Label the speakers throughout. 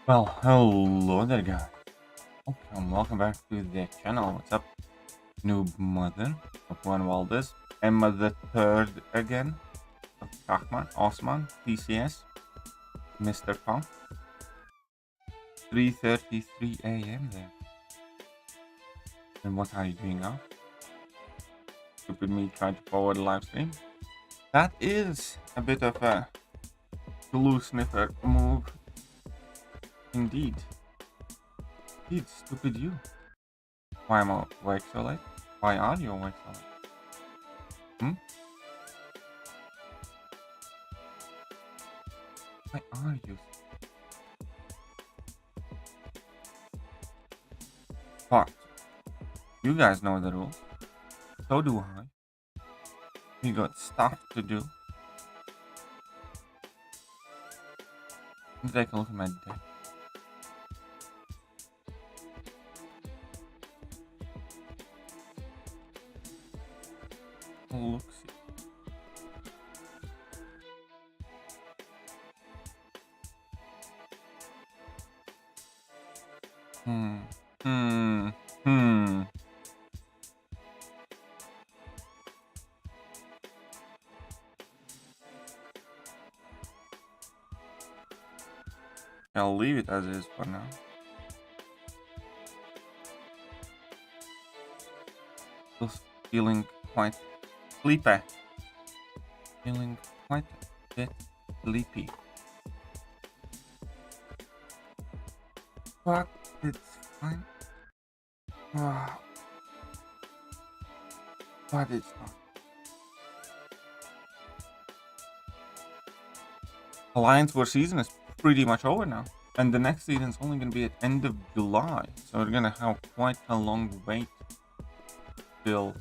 Speaker 1: Well, hello there guys. Welcome back to the channel. What's up, noob mother? Hope one well this. Emma the third again. Rahman, Osman, TCS, Mr. Pump. 3:33 a.m. there. And what are you doing now? Stupid me trying to forward a live stream. That is a bit of a glue sniffer move. Indeed. Indeed, stupid you. Why am I awake so late? Why are you awake so late? Why are you? But you guys know the rules. So do I. We got stuff to do. Let's take a look at my deck. Look. I'll leave it as is for now. Just feeling quite sleepy. Feeling quite a bit sleepy. But it's fine. But it's not. Alliance War season is pretty much over now. And the next season is only going to be at end of July. So we're going to have quite a long wait still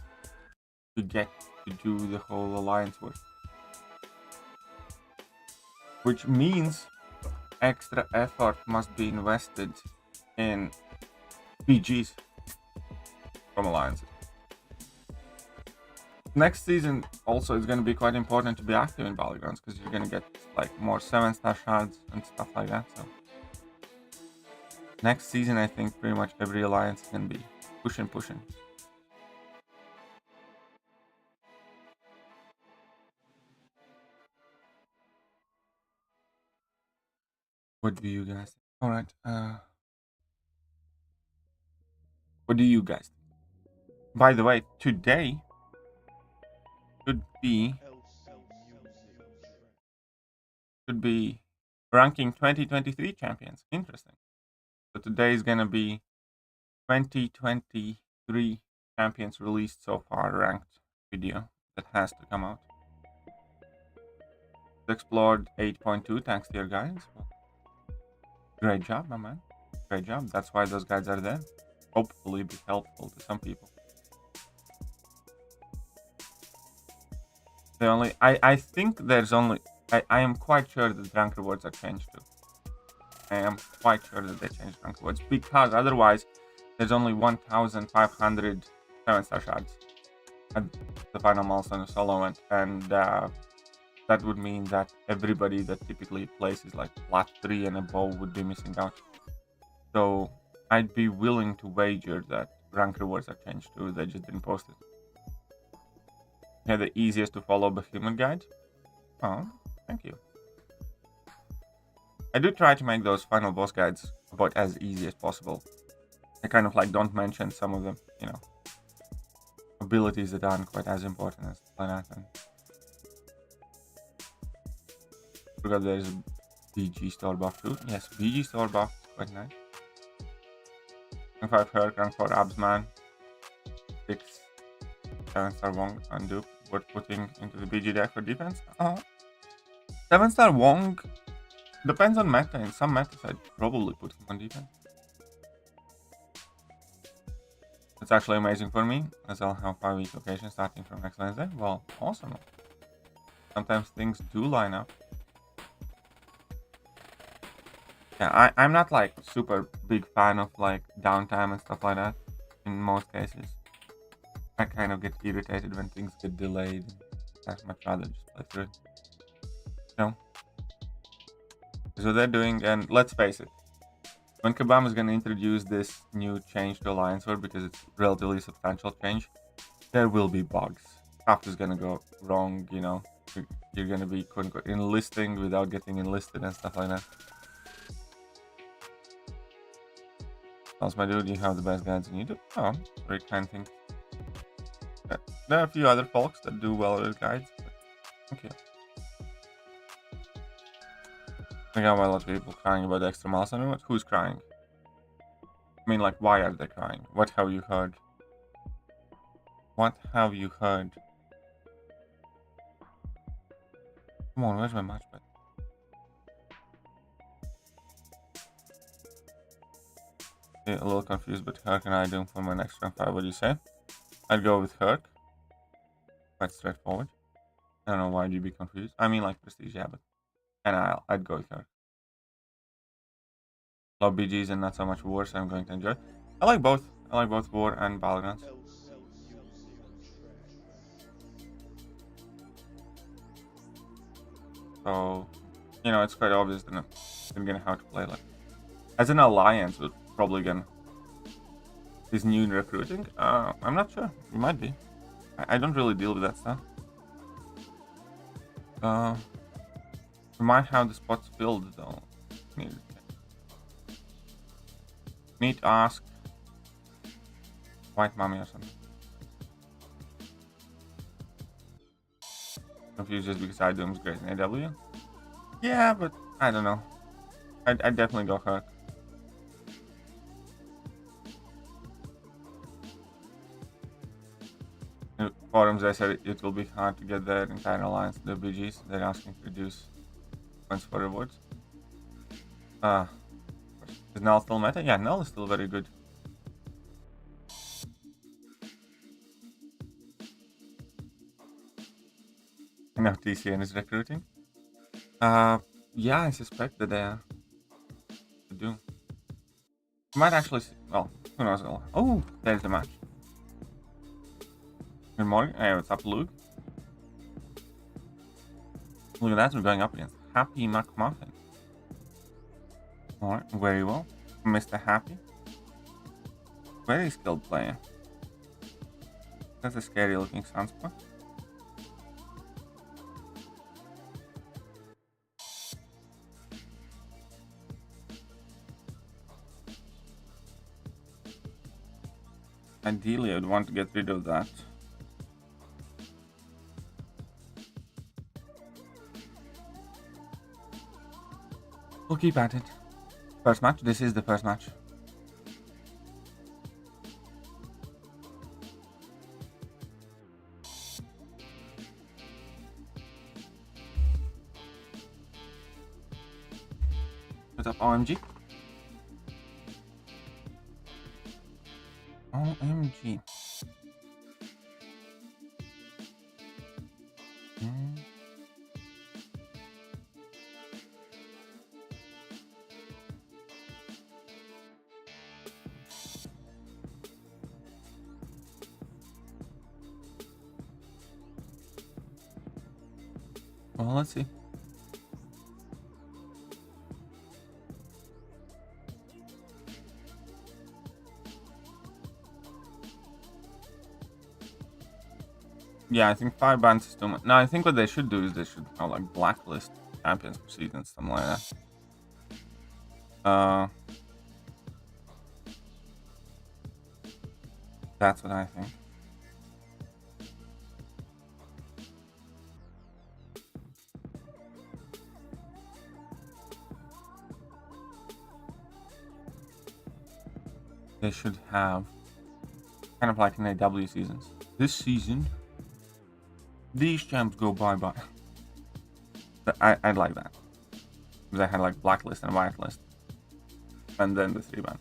Speaker 1: to get to do the whole Alliance War. Which means extra effort must be invested in PGs from Alliances. Next season also is going to be quite important to be active in Battlegrounds because you're going to get like more 7-star shards and stuff like that. So next season, I think pretty much every alliance is going to be pushing. What do you guys think? All right. What do you guys think? By the way, today should be ranking 2023 champions. Interesting. So today is gonna be 2023 champions released so far ranked video that has to come out. Explored 8.2 thanks to your guides. Well, great job, my man. Great job. That's why those guides are there. Hopefully be helpful to some people. I think there's only I am quite sure that rank rewards are changed too. I am quite sure that they changed rank rewards because otherwise there's only 1,500 7-star shards at the final milestone of solo event, and that would mean that everybody that typically places like plat 3 and above would be missing out. So I'd be willing to wager that rank rewards are changed too. They just didn't post it. Yeah, the easiest to follow behemoth guide. Oh, thank you. I do try to make those final boss guides about as easy as possible. I kind of like don't mention some of them, you know, abilities that aren't quite as important as that. And forgot there's a BG store buff too. Yes, BG store buff, quite nice. Rank 5 Herc, rank 4 Absman, 6 7-star Wong and Dupe worth putting into the BG deck for defense. 7-star Wong depends on meta. In some metas, I'd probably put him on defense. It's actually amazing for me, as I'll have 5-week location starting from next Wednesday. Well, awesome. Sometimes things do line up. Yeah, I'm not like super big fan of like downtime and stuff like that in most cases. I kind of get irritated when things get delayed. I'd much rather just play through it. So they're doing, and let's face it, when Kabam is going to introduce this new change to Alliance War, because it's relatively substantial change, there will be bugs. Stuff is going to go wrong, you know. You're going to be quote unquote enlisting without getting enlisted and stuff like that. Also, my dude, you have the best guides in YouTube. Oh, very kind thing. Yeah. There are a few other folks that do well with guides, but okay. I got a lot of people crying about the extra miles. I don't know who's crying. I mean, like, why are they crying? What have you heard? What have you heard? Come on, where's my matchpad? Okay, a little confused, but Herc and I do for my next round 5. What do you say? I'd go with Herc. Quite straightforward. I don't know why you'd be confused. I mean, like, prestige, yeah, but... And I'd go with Herc. Love BGs and not so much war, so I'm going to enjoy it. I like both. I like both war and Battlegrounds. So, you know, it's quite obvious that I'm gonna have to play like as an alliance. We're probably gonna this new recruiting. I'm not sure. We might be. I don't really deal with that stuff. We might have the spots filled though. Need to ask White Mommy or something. Confused just because I do is great in AW. Yeah, but I don't know. I'd definitely go Herc. In forums, I said it will be hard to get the entire alliance, the BGs. They're asking to reduce points for rewards. Is Null still meta? Yeah, Null is still very good. I know TCN is recruiting. Yeah, I suspect that they are. They do. Might actually. Well, who knows? Oh, there's the match. Good morning. Hey, what's up, Luke? Look at that. We're going up against Happy McMuffin. Alright, very well. Mr. Happy. Very skilled player. That's a scary looking sunspot. Ideally, I'd want to get rid of that. We'll keep at it. First match. This is the first match. What's up, OMG? OMG. Well, let's see. Yeah, I think 5 bans is too much. No, I think what they should do is they should have like blacklist champions per season, something like that. That's what I think. They should have kind of like in AW seasons. This season, these champs go bye-bye. I'd like that. Because I had like blacklist and whitelist. And then the 3 ban.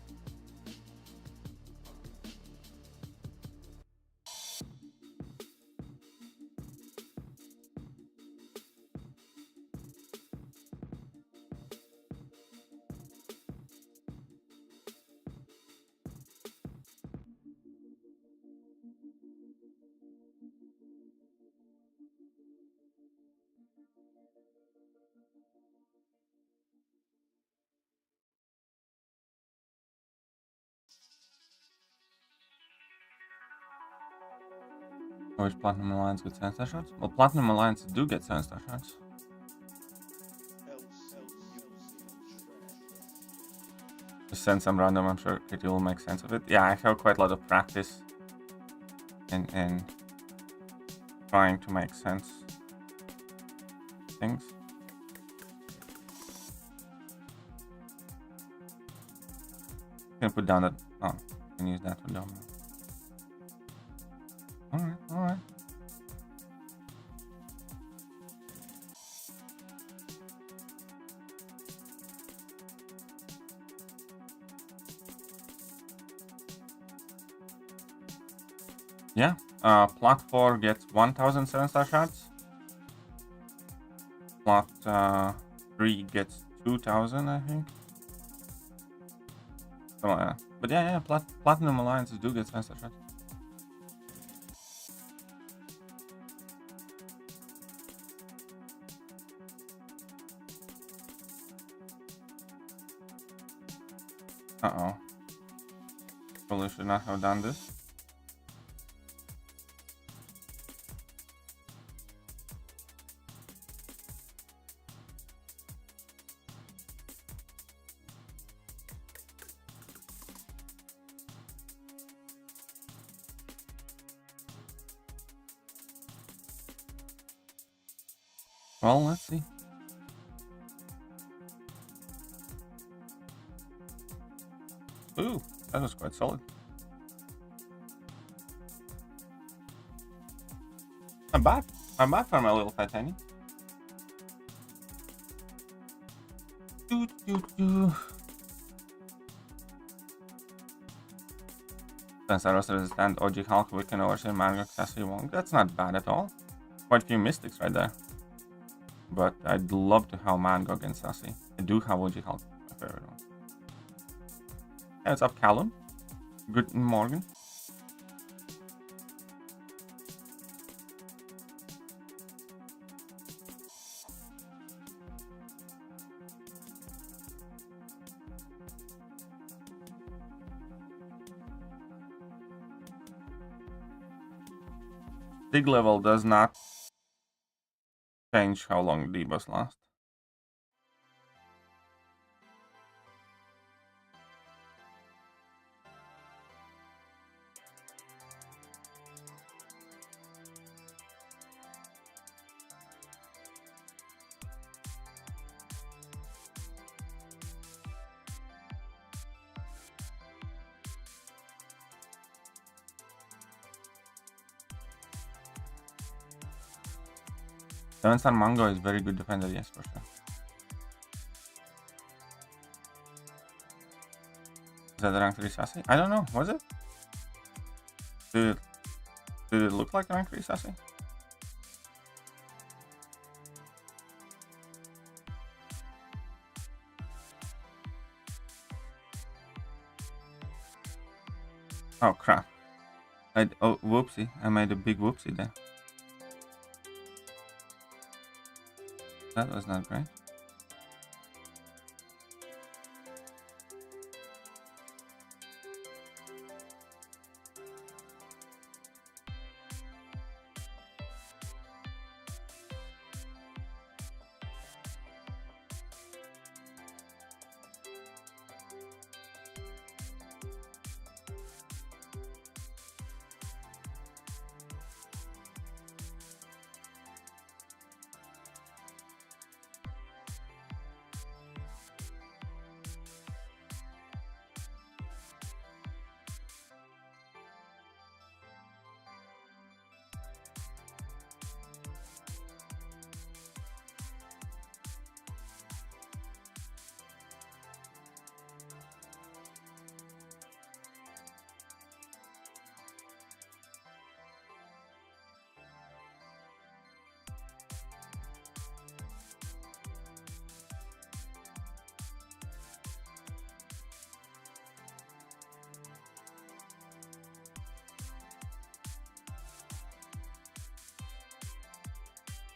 Speaker 1: wish Platinum Alliance get 7-star shots. Well, Platinum Alliance do get 7-star shots. Just send some random, I'm sure Kitty will make sense of it. Yeah, I have quite a lot of practice in trying to make sense of things. Can put down that. Oh, can use that for domino. Alright, alright. Yeah, plot 4 gets 1000 7-star shots. Plot 3 gets 2000, I think. But yeah, Platinum Alliances do get 7-star shots. Uh-oh. Probably should not have done this. Well, let's see. Ooh, that was quite solid. I'm back for my little Titanic. Since I was resistant, OG Hulk, Wiccan, Ocean, MCOC, Sassy Wong. That's not bad at all. Quite a few mystics right there. But I'd love to have MCOC and Sassy. I do have OG Hulk, my favorite one. Hey, what's up, Callum? Good morning. Dig level does not change how long debuffs last. Seven-star Mango is very good defender, yes, for sure. Is that rank 3 Sassy? I don't know, was it? Did it look like rank 3 Sassy? Oh crap. Oh, whoopsie. I made a big whoopsie there. That was not great.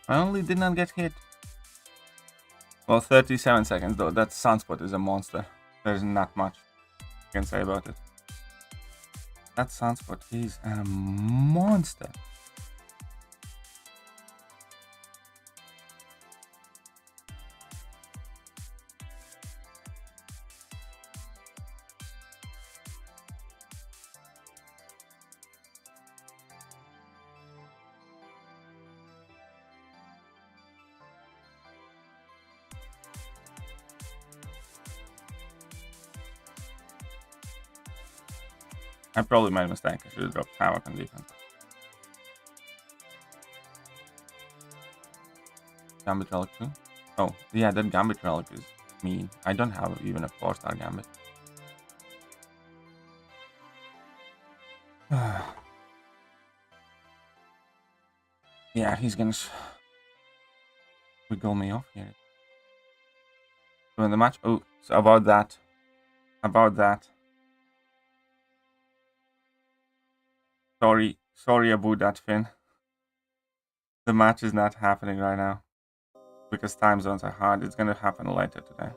Speaker 1: I only did not get hit. Well, 37 seconds though. That Sunspot is a monster. There's not much I can say about it. That Sunspot is a monster. I probably made a mistake. I should have dropped Havoc on defense. Gambit Relic too? Oh, yeah, that Gambit Relic is mean. I don't have even a 4-star Gambit. Yeah, he's gonna wiggle me off here. So in the match, oh, so about that. Sorry about that, Finn. The match is not happening right now because time zones are hard. It's gonna happen later today.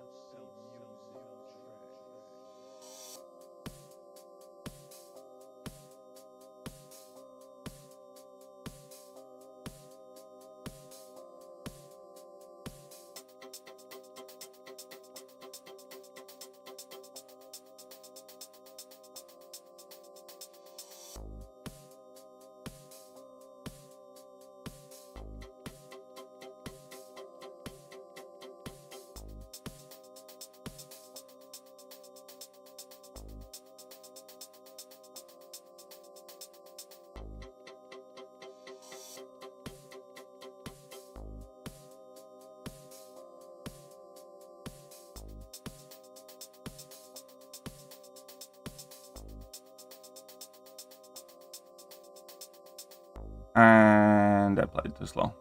Speaker 1: And I played too slow.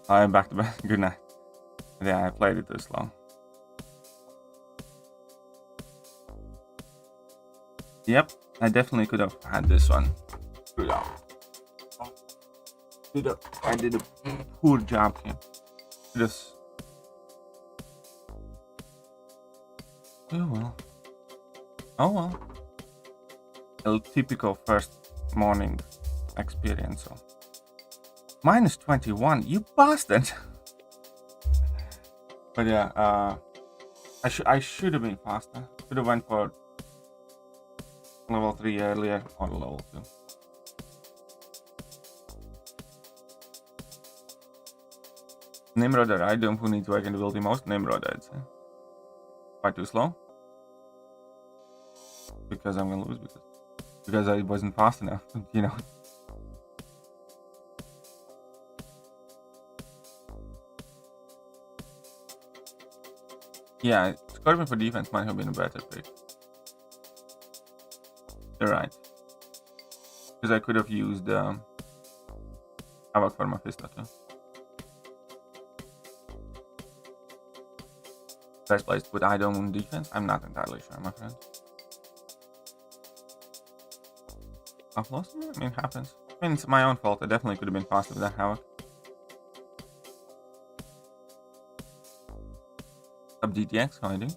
Speaker 1: I'm back to bed. Good night. Yeah, I played it too slow. Yep, I definitely could have had this one. I did a poor job here. Just. Oh well. Oh well. A typical first morning experience. So. Minus 21, you bastard! But yeah, I should have been faster. Should have went for level 3 earlier or level 2. Nimrod or item who needs work and ability most? Nimrod, I'd say. Quite too slow. Because I'm gonna lose because I wasn't fast enough, you know. Yeah, Scorpion for defense might have been a better pick. You're right. Because I could have used Havoc for Mephisto too. Best place to put Idom on defense? I'm not entirely sure, my friend. I've lost it? I mean, it happens. I mean, it's my own fault. I definitely could have been faster with that Havoc. Up DTX, how I do?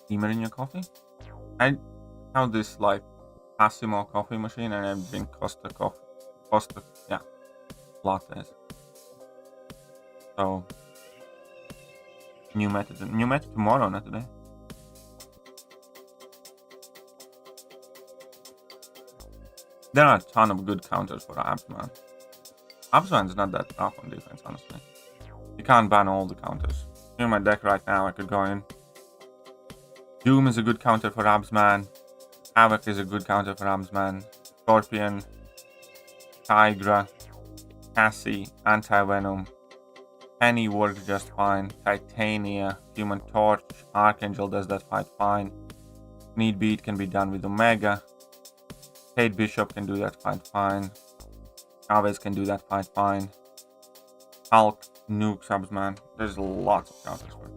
Speaker 1: Steamer in your coffee? I have this like Asimo coffee machine and I drink Costa coffee. Yeah, lattes. So new method tomorrow, not today. There are a ton of good counters for Absman. Absman's not that tough on defense, honestly. You can't ban all the counters. In my deck right now, I could go in. Doom is a good counter for Absman. Havoc is a good counter for Absman. Scorpion, Tigra, Cassie, Anti-Venom. Penny works just fine. Titania, Human Torch, Archangel does that fight fine. Need Beat can be done with Omega. Kate Bishop can do that fight fine. Chavez can do that fight fine. Hulk, Nuke, Subsman. There's lots of counters for it.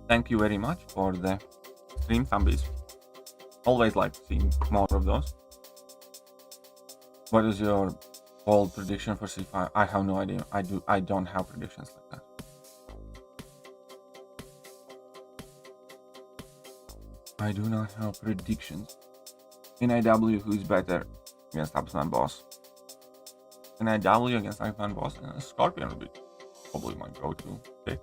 Speaker 1: Thank you very much for the stream thumbies. Always like seeing more of those. What is your bold prediction for C5? I have no idea. I don't have predictions like that. I do not have predictions. In IW, who's better against Absman boss? In IW against Absman boss, Scorpion would be probably my go-to pick.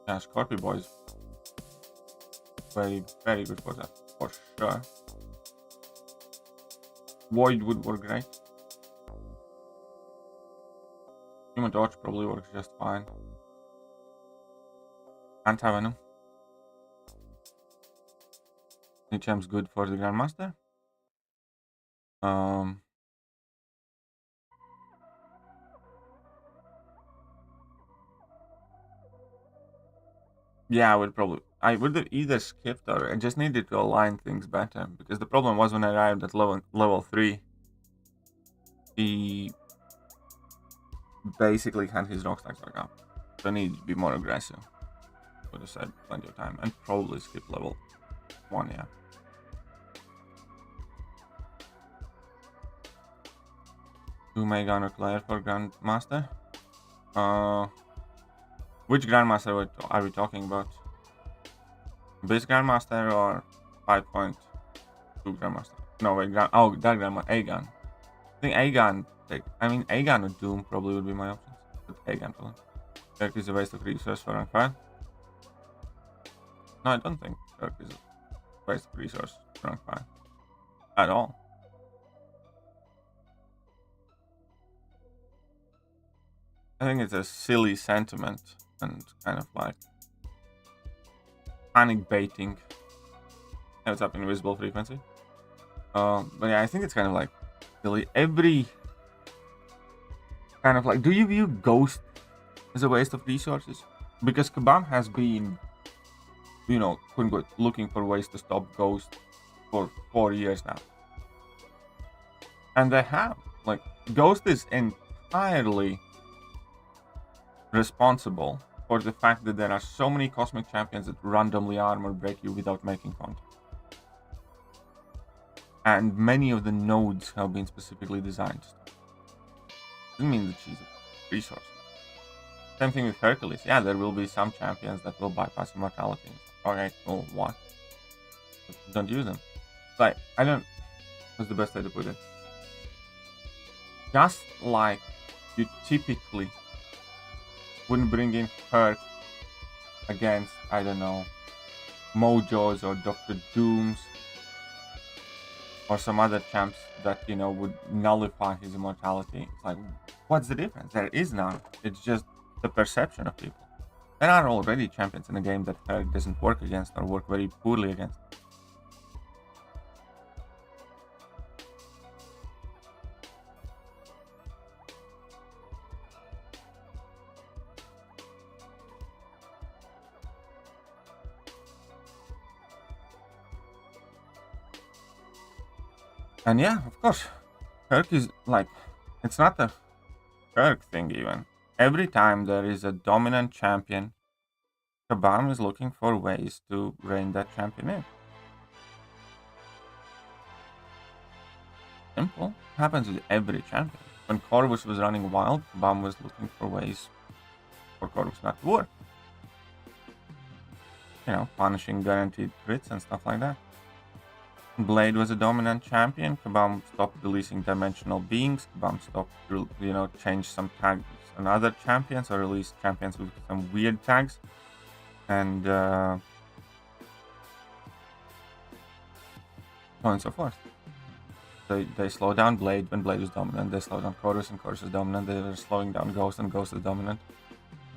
Speaker 1: Yeah, Scorpio boys. very, very good for that, for sure. Void would work great. Human Torch probably works just fine. Anti-Venom. Nichamp's good for the Grandmaster. Yeah, I would have either skipped or I just needed to align things better, because the problem was when I arrived at level 3, he basically had his rock stacks back up. So I needed to be more aggressive. Would have said plenty of time and probably skip level 1, yeah. Two Mega Honor Claire for Grandmaster. Which Grandmaster are we talking about? This Grandmaster or 5.2 Grandmaster? No, wait, that Grandmaster, Aegon. I think Aegon, Aegon or Doom probably would be my options. But Aegon probably. Kirk is a waste of resource for rank 5. No, I don't think Kirk is a waste of resource for rank 5. At all. I think it's a silly sentiment and kind of like panic baiting. Hey, what's up, Invisible Frequency? But yeah, I think it's kind of like silly. Every kind of like, do you view Ghost as a waste of resources? Because Kabam has been, you know, looking for ways to stop Ghost for 4 years now. And they have. Like, Ghost is entirely responsible for the fact that there are so many cosmic champions that randomly armor break you without making contact. And many of the nodes have been specifically designed. Doesn't mean that she's a resource. Same thing with Hercules. Yeah, there will be some champions that will bypass immortality. Okay, cool, what? But don't use them. Like, I don't... What's the best way to put it? Just like you typically wouldn't bring in Herc against, I don't know, Mojos or Dr. Dooms or some other champs that, you know, would nullify his immortality. It's like, what's the difference? There is none. It's just the perception of people. There are already champions in the game that Herc doesn't work against or work very poorly against. And yeah, of course, Herc is like, it's not a Herc thing even. Every time there is a dominant champion, Kabam is looking for ways to rein that champion in. Simple. Happens with every champion. When Corvus was running wild, Kabam was looking for ways for Corvus not to work. You know, punishing guaranteed crits and stuff like that. Blade was a dominant champion. Kabam stopped releasing dimensional beings. Kabam stopped, you know, changed some tags on other champions or released champions with some weird tags. And so on and so forth. They slow down Blade when Blade was dominant. They slow down Chorus and Chorus was dominant. They were slowing down Ghost and Ghost is dominant.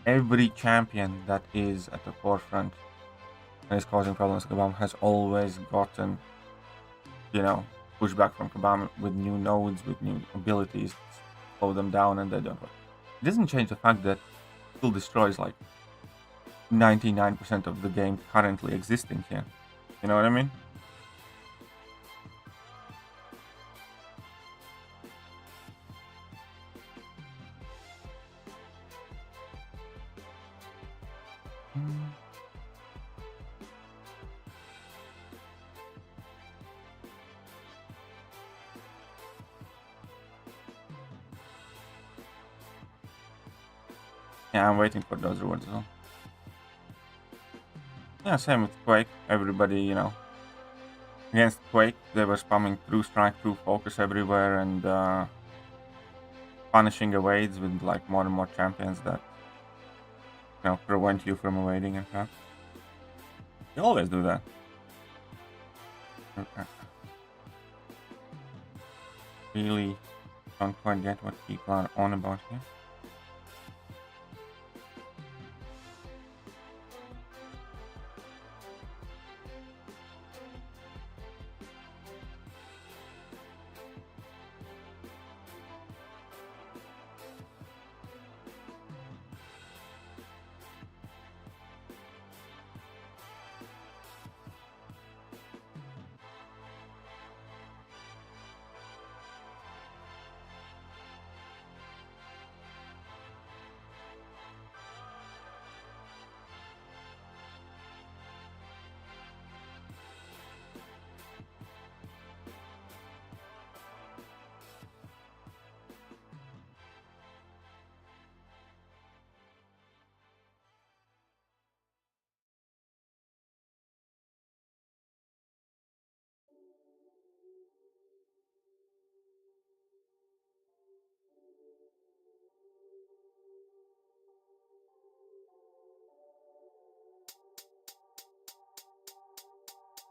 Speaker 1: Every champion that is at the forefront and is causing problems to Kabam has always gotten, you know, pushback from Kabam with new nodes, with new abilities, slow them down, and they don't work. It doesn't change the fact that it still destroys like 99% of the game currently existing here. You know what I mean? Yeah, I'm waiting for those rewards as well. Yeah, same with Quake. Everybody, you know, against Quake, they were spamming True Strike, True Focus everywhere and punishing evades with like more and more champions that, you know, prevent you from evading and crap. They always do that. Really don't quite get what people are on about here.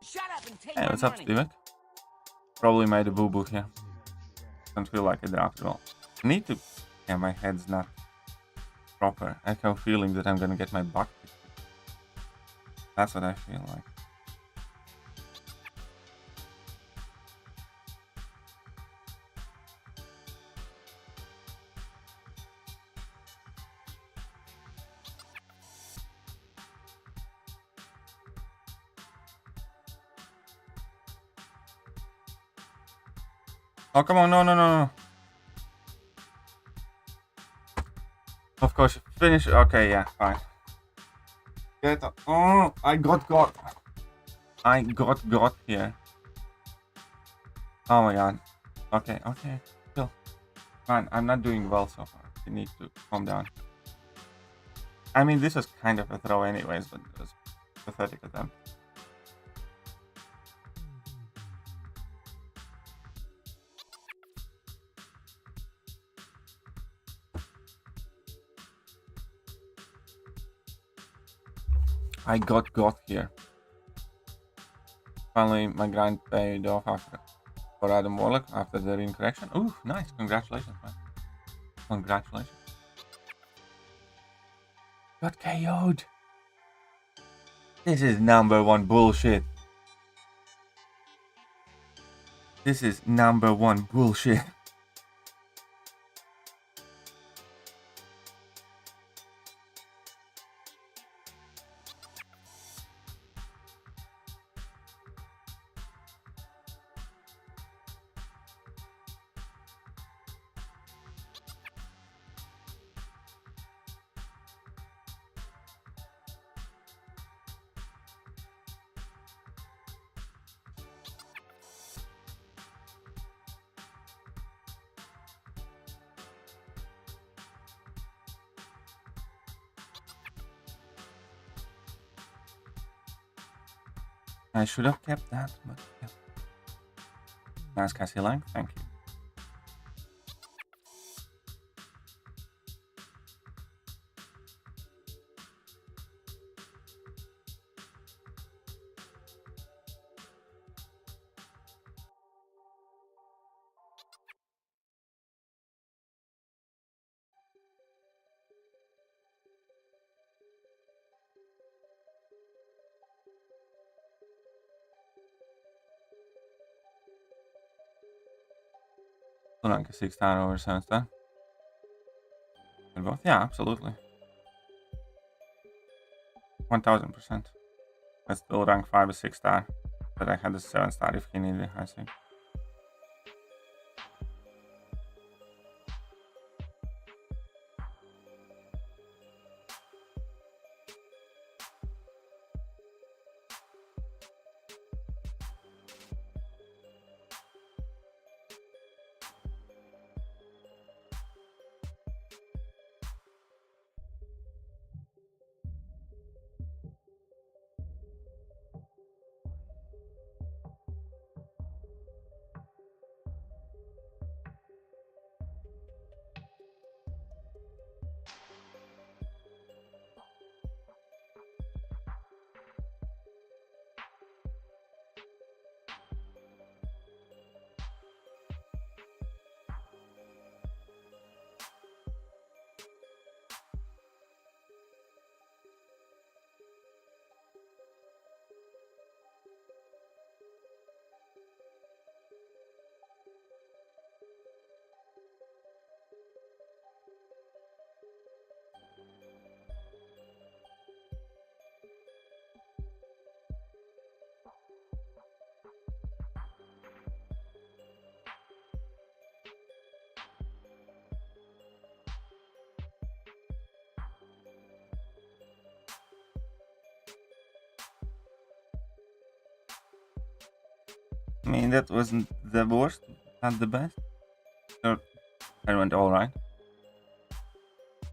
Speaker 2: Shut up and take
Speaker 1: Hey,
Speaker 2: my
Speaker 1: what's up,
Speaker 2: money.
Speaker 1: Steven? Probably made a boo-boo here. Don't feel like it after all. I need to... Yeah, my head's not proper. I have a feeling that I'm gonna get my butt kicked. That's what I feel like. Oh, come on, no, no, no, no. Of course, finish. Okay, yeah, fine. Get up. Oh, I got. I got here. Oh my god. Okay, chill. Man, I'm not doing well so far. You need to calm down. I mean, this was kind of a throw anyways, but it was a pathetic attempt. I got here. Finally, my grind paid off after for Adam Warlock after the ring correction. Ooh, nice. Congratulations, man. Congratulations. Got KO'd. This is #1 bullshit. This is #1 bullshit. I should have kept that, but yeah. Nice Cassie Lang, thank you. Like a 6-star over 7-star. And both? Yeah, absolutely. 1000%. I still rank 5 a 6-star, but I had a 7-star if he needed, I think. I mean, that wasn't the worst, not the best. So it went alright.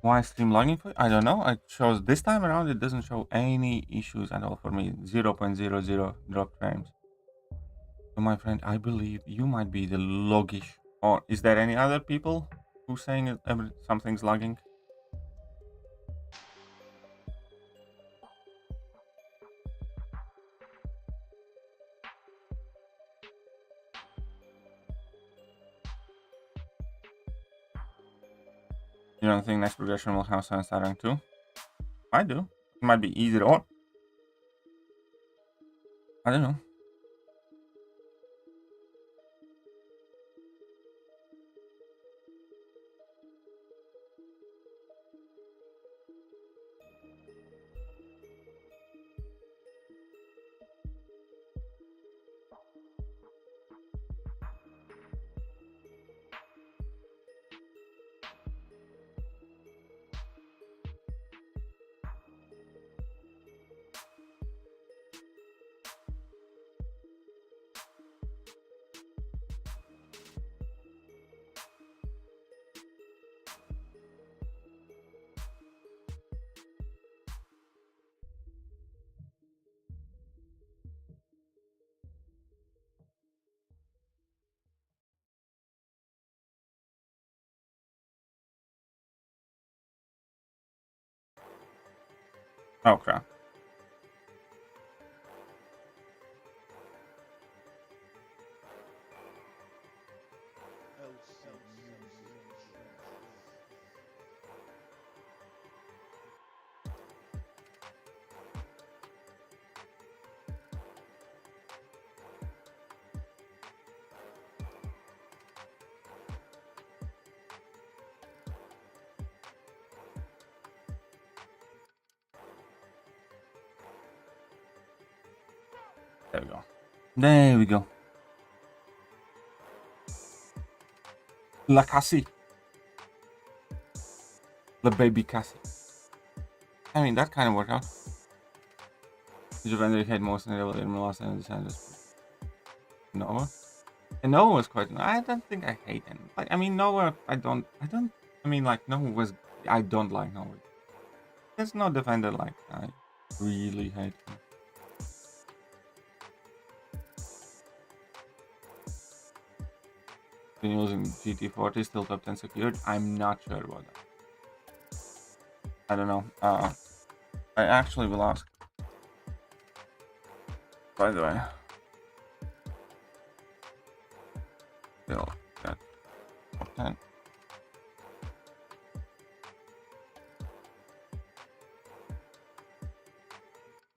Speaker 1: Why stream logging for? I don't know. It shows this time around. It doesn't show any issues at all for me. 0.00 drop frames. So my friend, I believe you might be the loggish. Or is there any other people who saying something's lagging? You don't think next progression will have 7-star rank too? I do. It might be either or. I don't know. Oh crap. There we go. There we go. La Cassie. The baby Cassie. I mean, that kind of worked out. Did you vendor hate most in the last and decided Nova? And Nova was quite. I don't think I hate him. Like, I mean, Nova. I don't. I mean, like Nova was. I don't like Nova. There's no defender like I really hate him. Been using GT40 still top 10 secured. I'm not sure about that. I don't know. I actually will ask. By the way, still got top 10.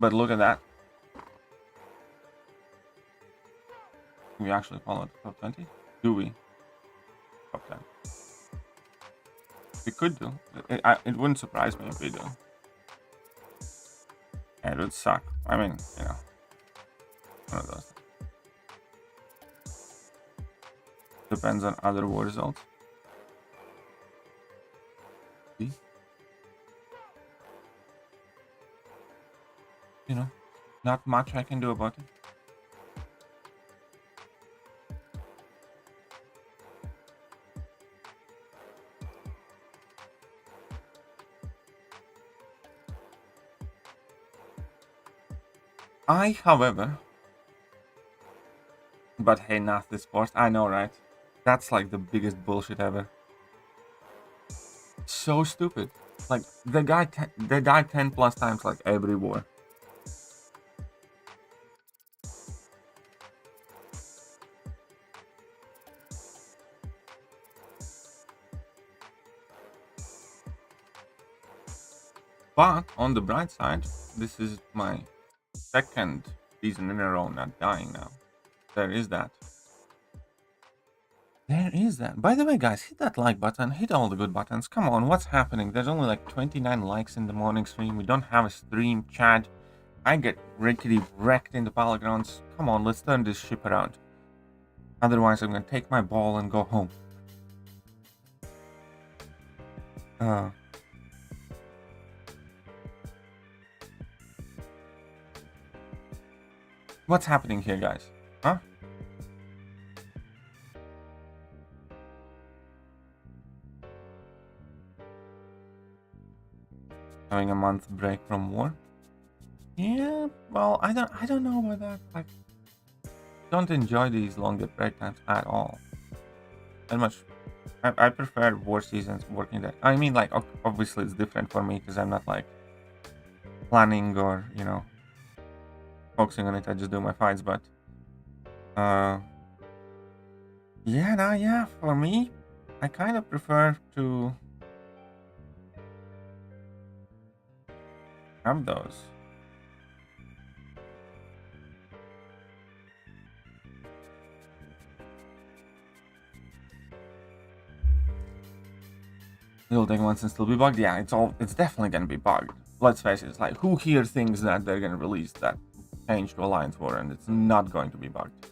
Speaker 1: But look at that. We actually followed the top 20. Do we? Top 10. We could do. It wouldn't surprise me if we do. Yeah, it would suck. I mean, you know, one of those. Depends on other war results. See? You know, not much I can do about it. However, but hey, not this sport. I know, right? That's like the biggest bullshit ever. So stupid. Like they died 10 plus times like every war. But on the bright side, this is my second season in a row not dying now. There is that. There is that. By the way, guys, hit that like button. Hit all the good buttons. Come on, what's happening? There's only like 29 likes in the morning stream. We don't have a stream chat. I get rickety wrecked in the Battlegrounds. Come on, let's turn this ship around. Otherwise, I'm gonna take my ball and go home. What's happening here, guys? Huh? having a month break from work. Yeah, well, I don't know about that. Like, don't enjoy these longer break times at all. That much. I prefer war seasons working there. I mean, like, obviously it's different for me because I'm not like planning or focusing on it. I just do my fights, but yeah, for me, I kind of prefer to have those. It'll take months and still be bugged. Yeah, it's definitely gonna be bugged. Let's face it. It's like, who here thinks that they're gonna release that change to Alliance War and it's not going to be bugged?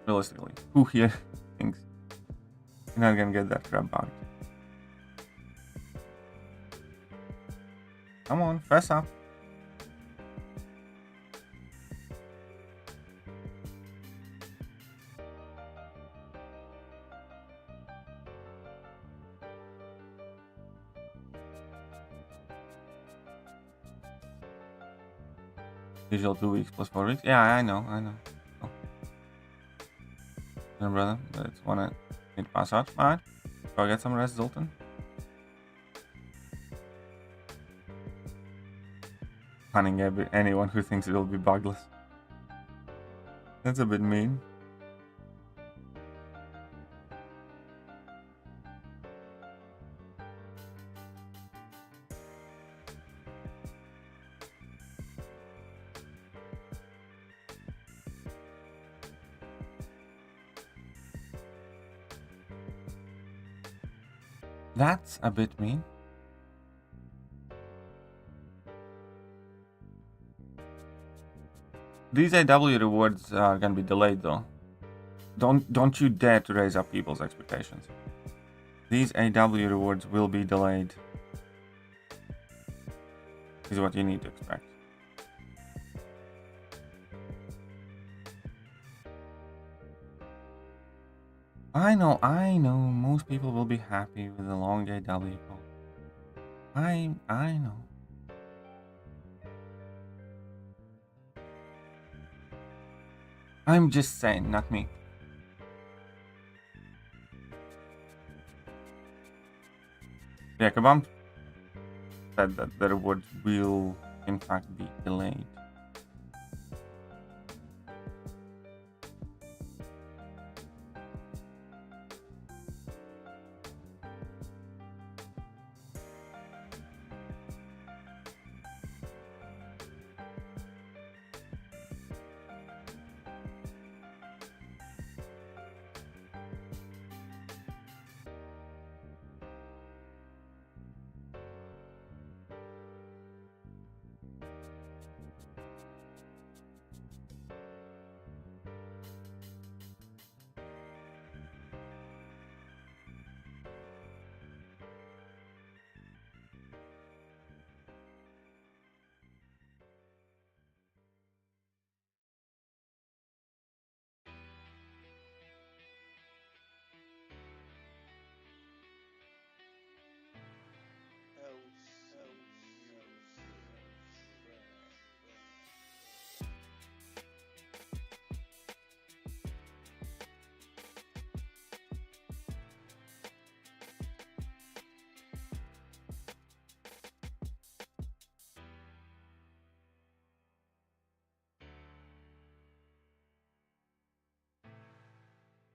Speaker 1: Realistically, who here thinks you're not gonna get that crap bugged? Come on, fess up. Usual 2 weeks plus 4 weeks. Yeah, I know. Oh. No, brother, but it's wanna need to pass out. Alright, go get some rest, Zoltan. Punning anyone who thinks it'll be bugless. That's a bit mean. That's a bit mean. These AW rewards are gonna be delayed though. Don't you dare to raise up people's expectations. These AW rewards will be delayed. Is what you need to expect. I know. Most people will be happy with the long AW call. I know. I'm just saying, not me. Jacobkanda said that the rewards will in fact be delayed.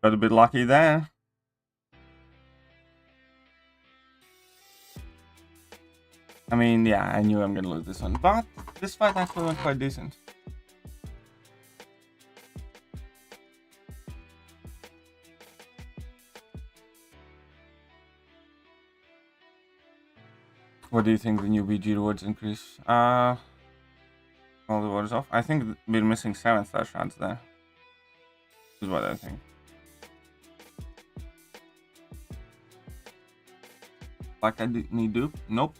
Speaker 1: Got a bit lucky there. I mean, yeah, I knew I'm gonna lose this one, but this fight actually went quite decent. What do you think the new BG rewards increase? All the rewards off. I think we're missing 7-star shots there. Is what I think. Like I need dupe? Nope.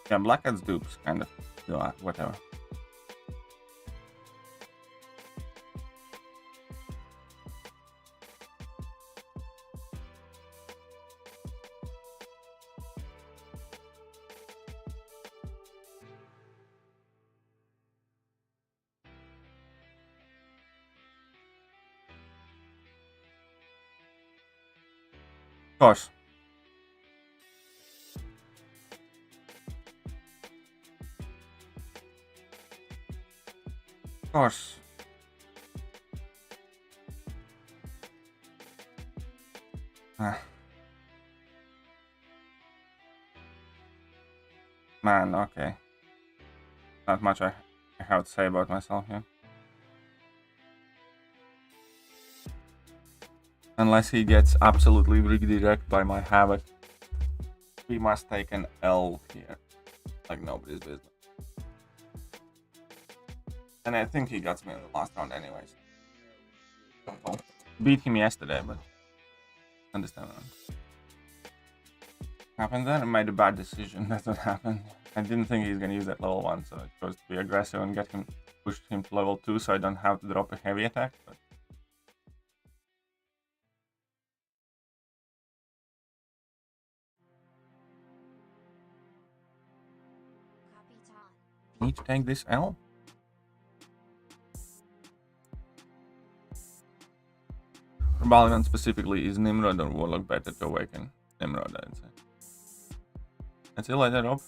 Speaker 1: Yeah, Black Cat's dupes kind of do whatever. Of course. Of course. Man, okay. Not much I have to say about myself here. Unless he gets absolutely redirected by my Havoc, we must take an L here. Like nobody's business. And I think he got me in the last round anyways. Beat him yesterday, but understand that. Happened there, I made a bad decision. That's what happened. I didn't think he's gonna use that level 1, so I chose to be aggressive and get him, pushed him to level 2 so I don't have to drop a heavy attack. But need to take this L? For Battlegrounds specifically, is Nimrod or Warlock better to awaken? Nimrod, I'd say. Let's see later, Rob.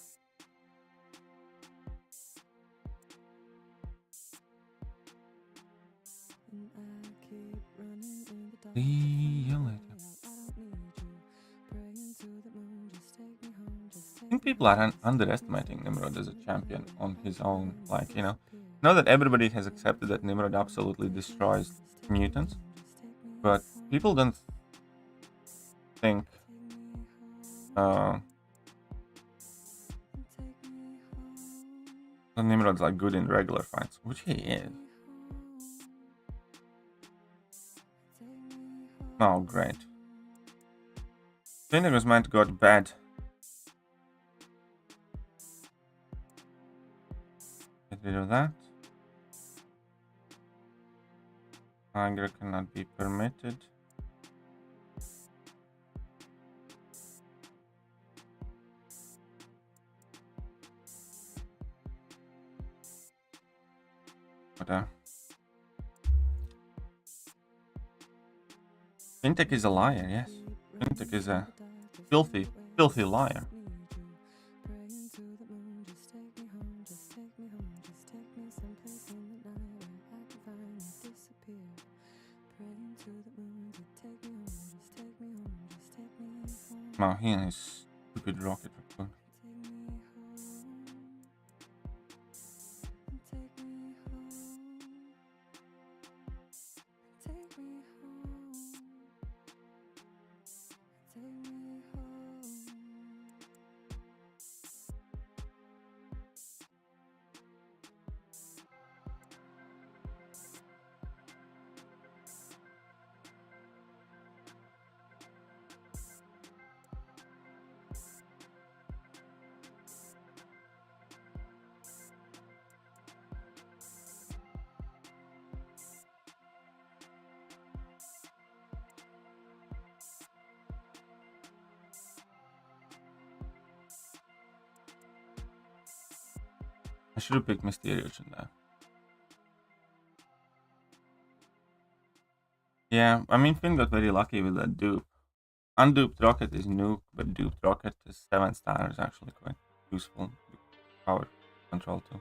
Speaker 1: See you later. I think people are underestimating Nimrod as a champion on his own. Like, you know that everybody has accepted that Nimrod absolutely destroys mutants, but people don't think that Nimrod's like good in regular fights, which he is. Oh, great. Twinder was meant to go bad. Get rid of that. Anger cannot be permitted. Whatever. Fintech is a liar, yes. Fintech is a filthy, filthy liar. Wow, he and his stupid rocket raccoon. I should have picked Mysterious in there. Yeah, I mean, Finn got very lucky with that dupe. Unduped rocket is nuke, but duped rocket is 7-star is actually quite useful. Power control too.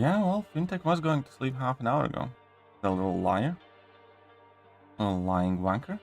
Speaker 1: Yeah, well, Fintech was going to sleep half an hour ago. The little liar. Little lying wanker.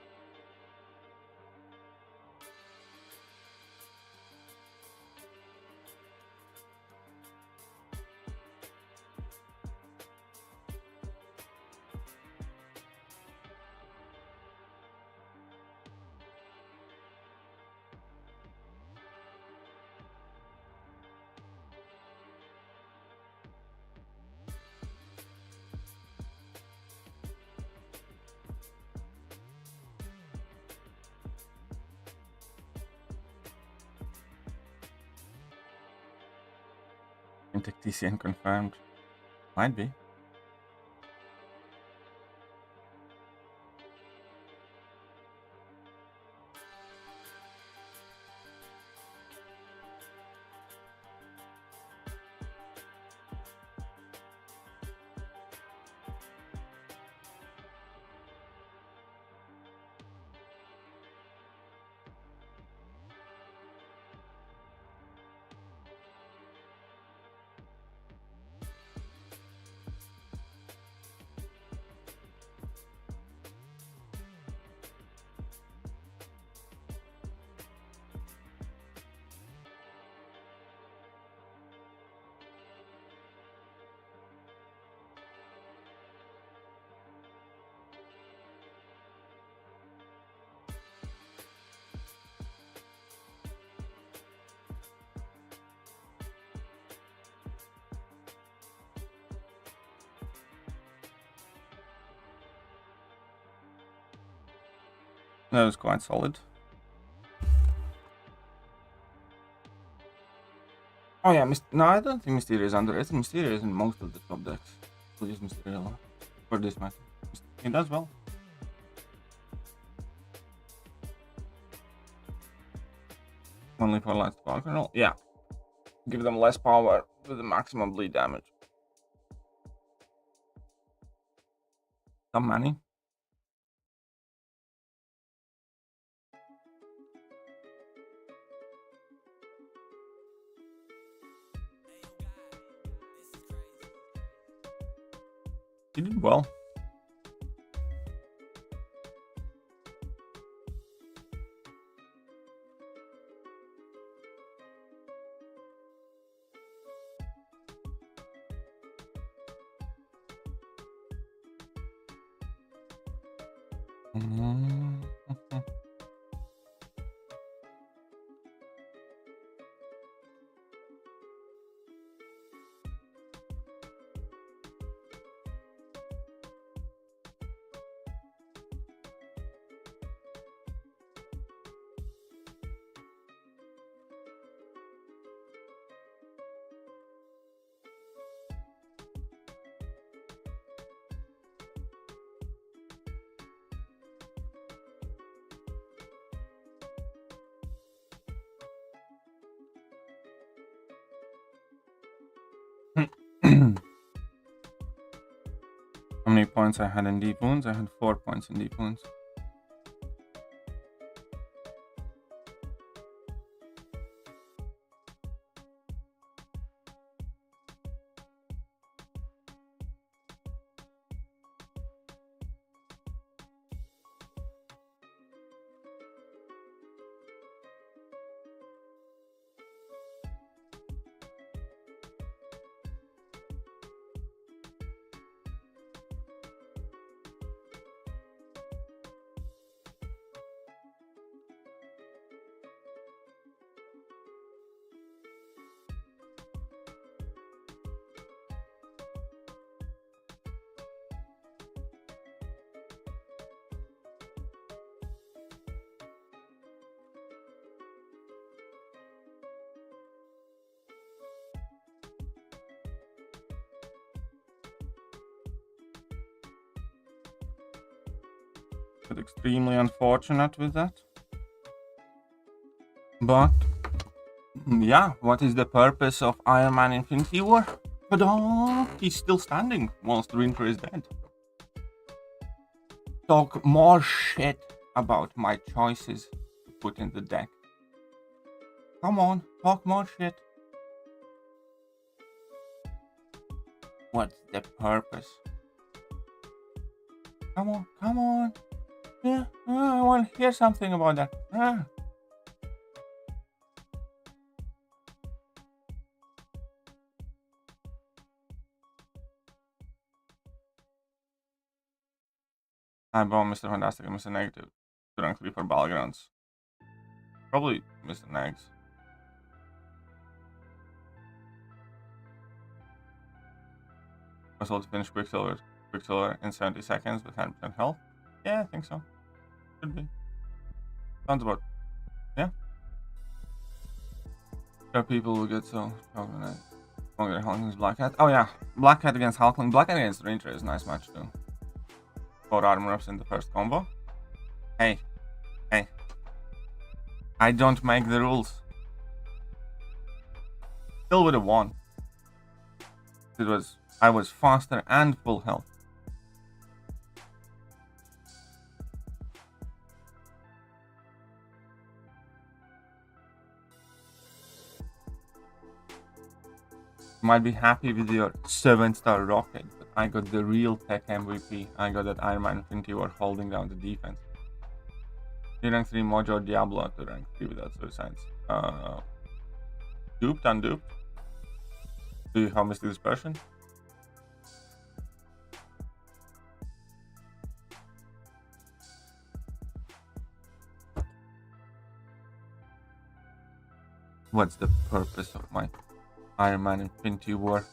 Speaker 1: Fintech TCN confirmed. Might be. That was quite solid. Oh yeah, no, I don't think Mysterio is under. I think Mysterio is in most of the top decks. We'll use Mysterio for this match. He does well. Only for last power control. Yeah. Give them less power with the maximum bleed damage. Some money. He did well. How many points I had in deep wounds? I had 4 points in deep wounds. But extremely unfortunate with that. But yeah, what is the purpose of Iron Man Infinity War? Ta-da! He's still standing whilst Winter is dead. Talk more shit about my choices to put in the deck. Come on, talk more shit. What's the purpose? Come on, come on. Yeah, I want to hear something about that. I bought Mr. Fantastic and Mr. Negative to rank 3 for Battlegrounds. Probably Mr. Nags. Was able to finish Quicksilver in 70 seconds with 10% health. Yeah, I think so. Should be. Sounds about. Yeah. Sure, people will get so. Probably not. Hulkling's Black Cat. Oh yeah, Black Cat against Hulkling. Black Cat against Ranger is a nice match too. 4 armor ups in the first combo. Hey. I don't make the rules. Still would have won. I was faster and full health. You might be happy with your 7-star rocket, but I got the real tech MVP. I got that Iron Man Infinity War holding down the defense. Rank 3 Mojo Diablo to rank 3 without suicides. Duped, unduped. Do you have Mystic Dispersion? What's the purpose of my Iron Man Infinity War?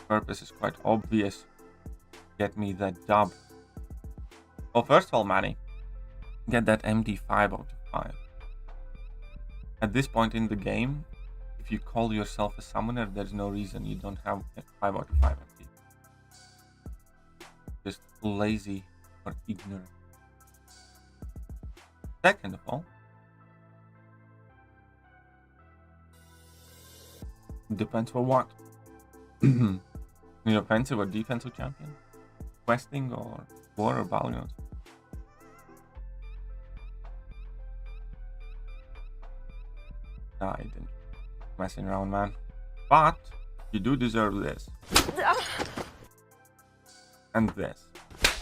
Speaker 1: Purpose is quite obvious. Get me that dub. Well, first of all, Manny, get that MD 5 out of 5. At this point in the game, if you call yourself a summoner, there's no reason you don't have a 5 out of 5 MD. Just lazy or ignorant. Second of all, depends for what. An offensive or defensive champion? Questing or war or Battlegrounds? I didn't messing around, man. But you do deserve this. And this.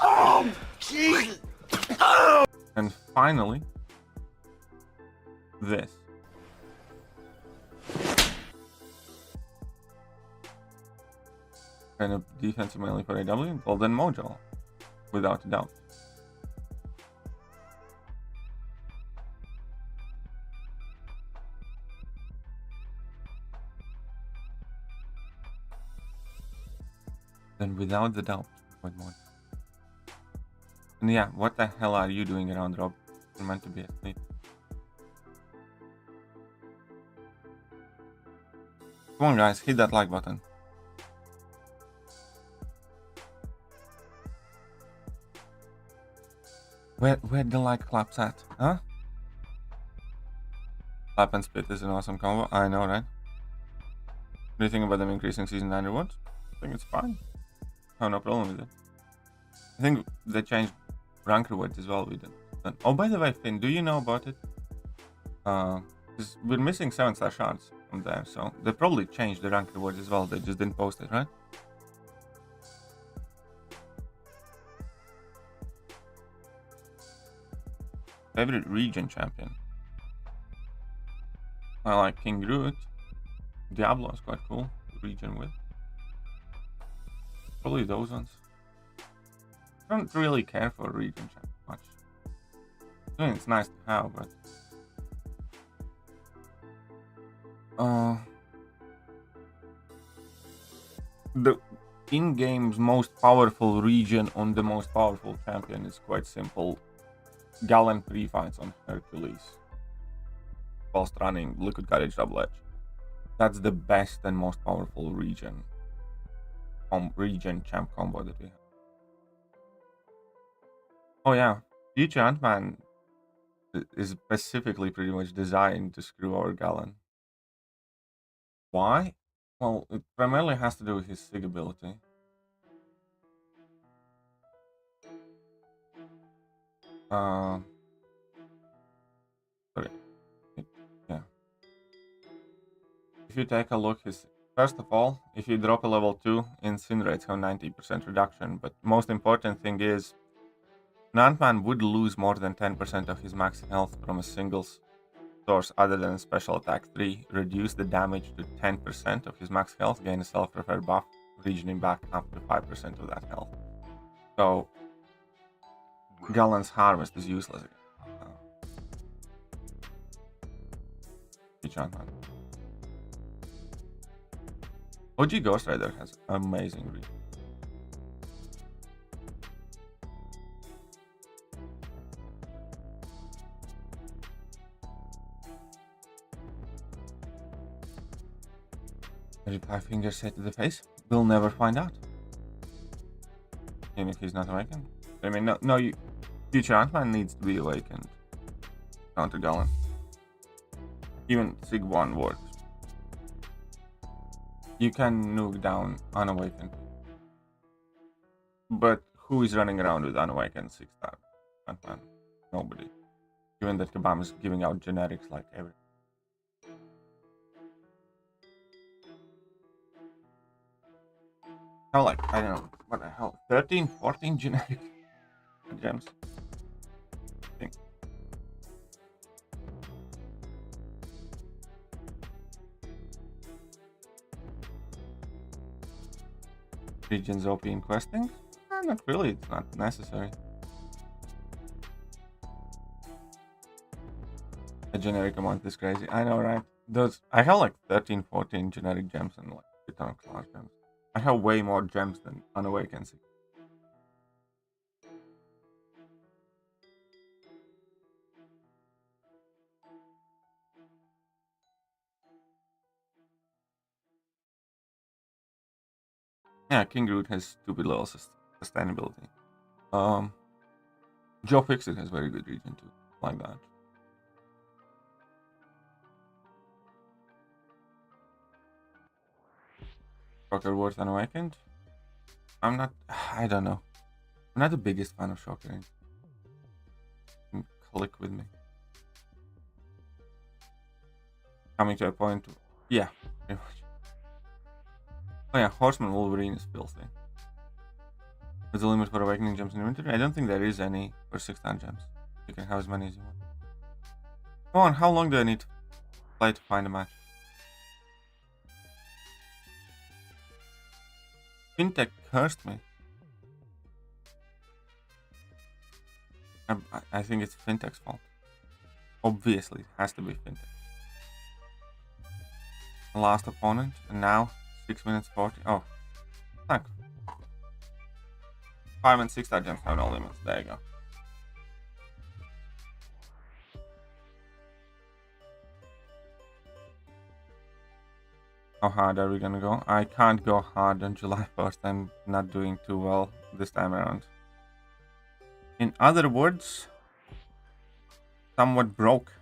Speaker 2: Oh, jeez.
Speaker 1: And finally, this. Kind of defensive melee for AW, well then Mojo, without a doubt. Then without the doubt, quite more. And yeah, what the hell are you doing around, Rob? You're meant to be asleep. Come on guys, hit that like button. Where the like claps at, huh? Clap and spit is an awesome combo. I know, right? What do you think about them increasing season 9 rewards? I think it's fine. I have no problem with it. I think they changed rank rewards as well with it. Oh, by the way, Finn, do you know about it? Because we're missing 7-star shards from there, so they probably changed the rank rewards as well. They just didn't post it, right? Favorite region champion? I like King Groot. Diablo is quite cool. Region with. Probably those ones. I don't really care for region champion much. I mean, it's nice to have, but the in-game's most powerful region on the most powerful champion is quite simple. Gallon pre-fights on Hercules whilst running Liquid Courage Double Edge. That's the best and most powerful region champ combo that we have. Oh yeah, future Ant-Man is specifically pretty much designed to screw over Gallon. Why? Well, it primarily has to do with his SIG ability. Sorry. Yeah. If you take a look, his First of all, if you drop a level 2, incinerates have 90% reduction, but most important thing is, an Ant-Man would lose more than 10% of his max health from a single source other than special attack 3, reduce the damage to 10% of his max health, gain a self-repair buff, regening back up to 5% of that health. So, Gallon's Harvest is useless. Each Ant-Man. OG Ghost Rider has amazing reach. Five fingers set to the face. We'll never find out. Even if he's not awakened. I mean, no, future Ant-Man needs to be awakened. Counter Gallon. Even Sig 1 works. You can nuke down unawakened. But who is running around with unawakened 6-star Ant-Man? Nobody. Given that Kabam is giving out generics like every. How, like, I don't know, what the hell, 13, 14 generic gems? I think. Regions OP in questing? Not really, it's not necessary. A generic amount is crazy, I know, right? I have like 13, 14 generic gems and like a ton of class gems. I have way more gems than unawakened. Yeah, King Groot has stupid low sustainability. Joe Fixit has very good region too, like that. Shocker worth unawakened? I don't know. I'm not the biggest fan of Shocker. Click with me. Coming to a point, yeah, pretty much. Oh yeah, Horseman Wolverine is filthy. There's a limit for awakening gems in inventory? I don't think there is any for 6-star gems. You can have as many as you want. Come on, how long do I need to play to find a match? Fintech cursed me. I think it's Fintech's fault. Obviously, it has to be Fintech. Last opponent, and now 6 minutes 40. Oh, thank. 5 and 6-star gems have no limits. There you go. How hard are we gonna go? I can't go hard on July 1st. I'm not doing too well this time around. In other words, somewhat broke.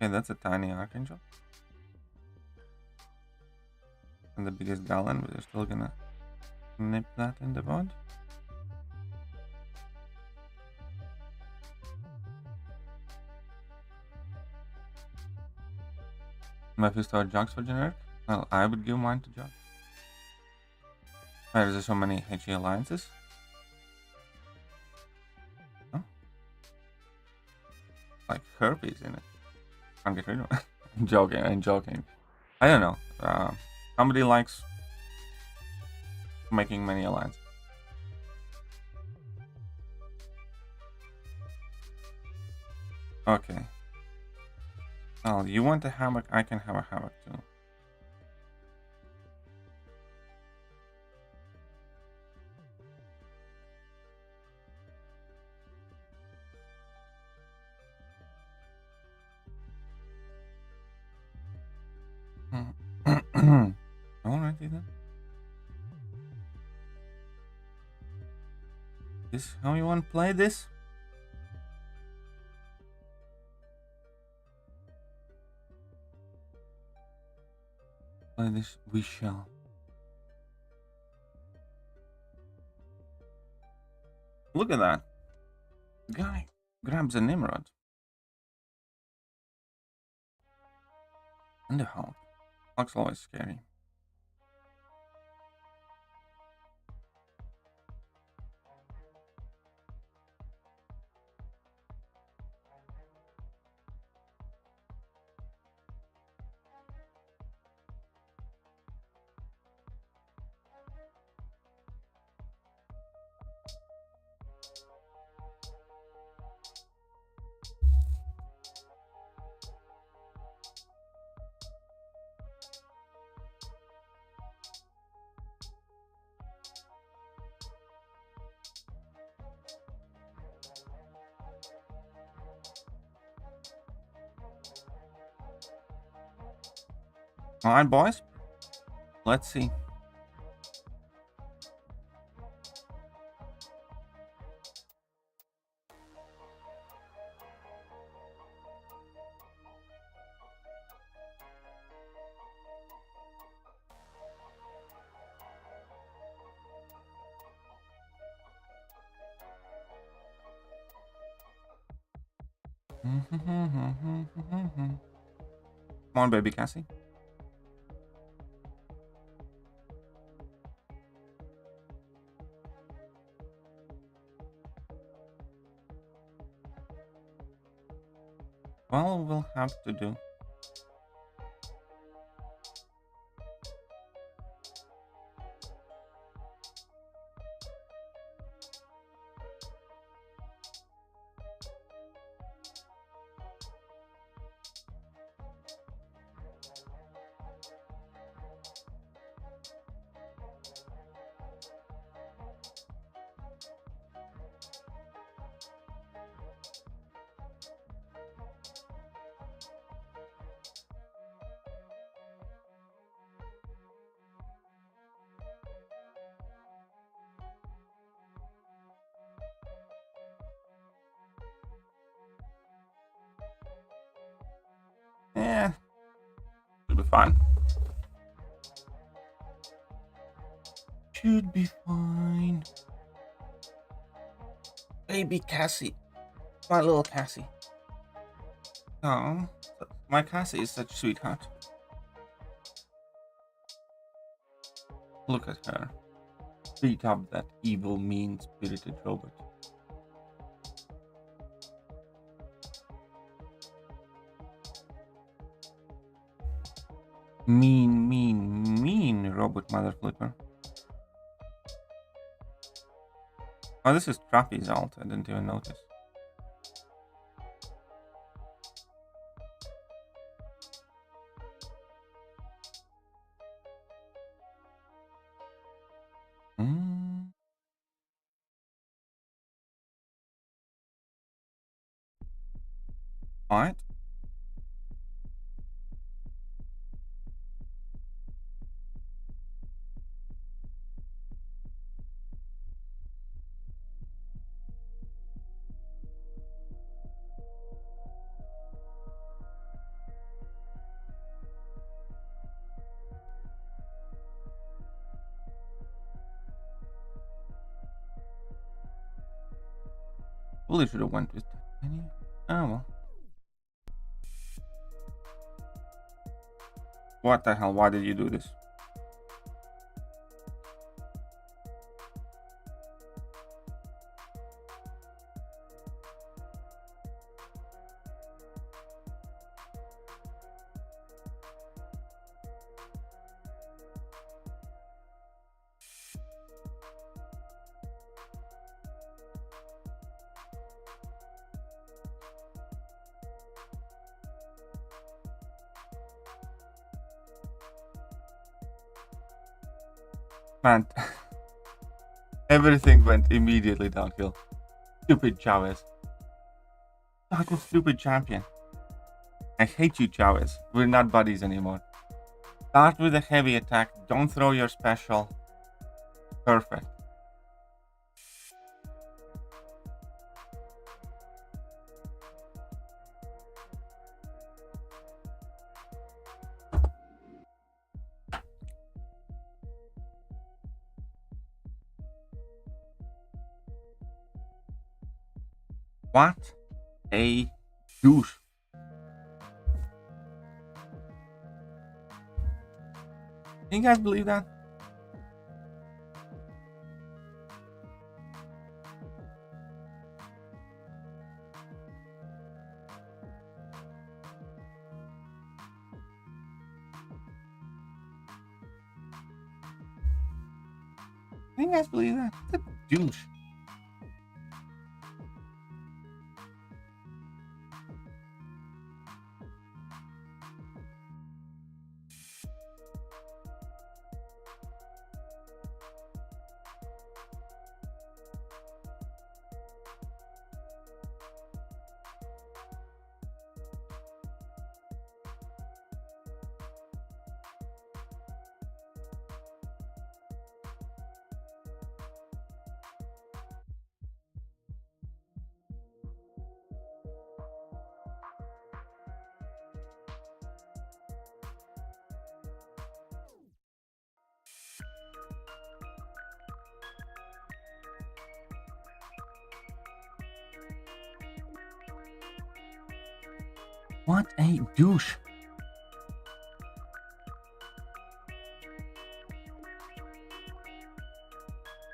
Speaker 1: Okay, that's a tiny Archangel. And the biggest Gallon, but we're still gonna nip that in the bud. Mephisto or Jugs for generic? Well, I would give mine to Jugs. Why are there so many HE alliances? Oh. Like herpes in it. Can't get rid of it. I'm joking. I don't know. Somebody likes making many alliances. Okay. Well, you want a hammock? I can have a hammock too. Alrighty then. This how you want to play this? Play this, we shall. Look at that. Guy grabs a Nimrod. And the Hulk. Hulk's always scary. Alright, boys. Let's see. Come on, baby Cassie. Well, we'll have to do. Yeah, should be fine. Should be fine. Baby Cassie. My little Cassie. Oh, my Cassie is such a sweetheart. Look at her. Beat up that evil, mean-spirited robot. Mean robot mother flipper. Oh, this is Trappy's alt. I didn't even notice. Alright. Really should have went with Titania. Oh well. What the hell? Why did you do this? Man, everything went immediately downhill. Stupid Chavez. Such a stupid champion. I hate you, Chavez. We're not buddies anymore. Start with a heavy attack. Don't throw your special. Perfect. What a douche. Can you guys believe that? Can you guys believe that? What a douche. What a douche.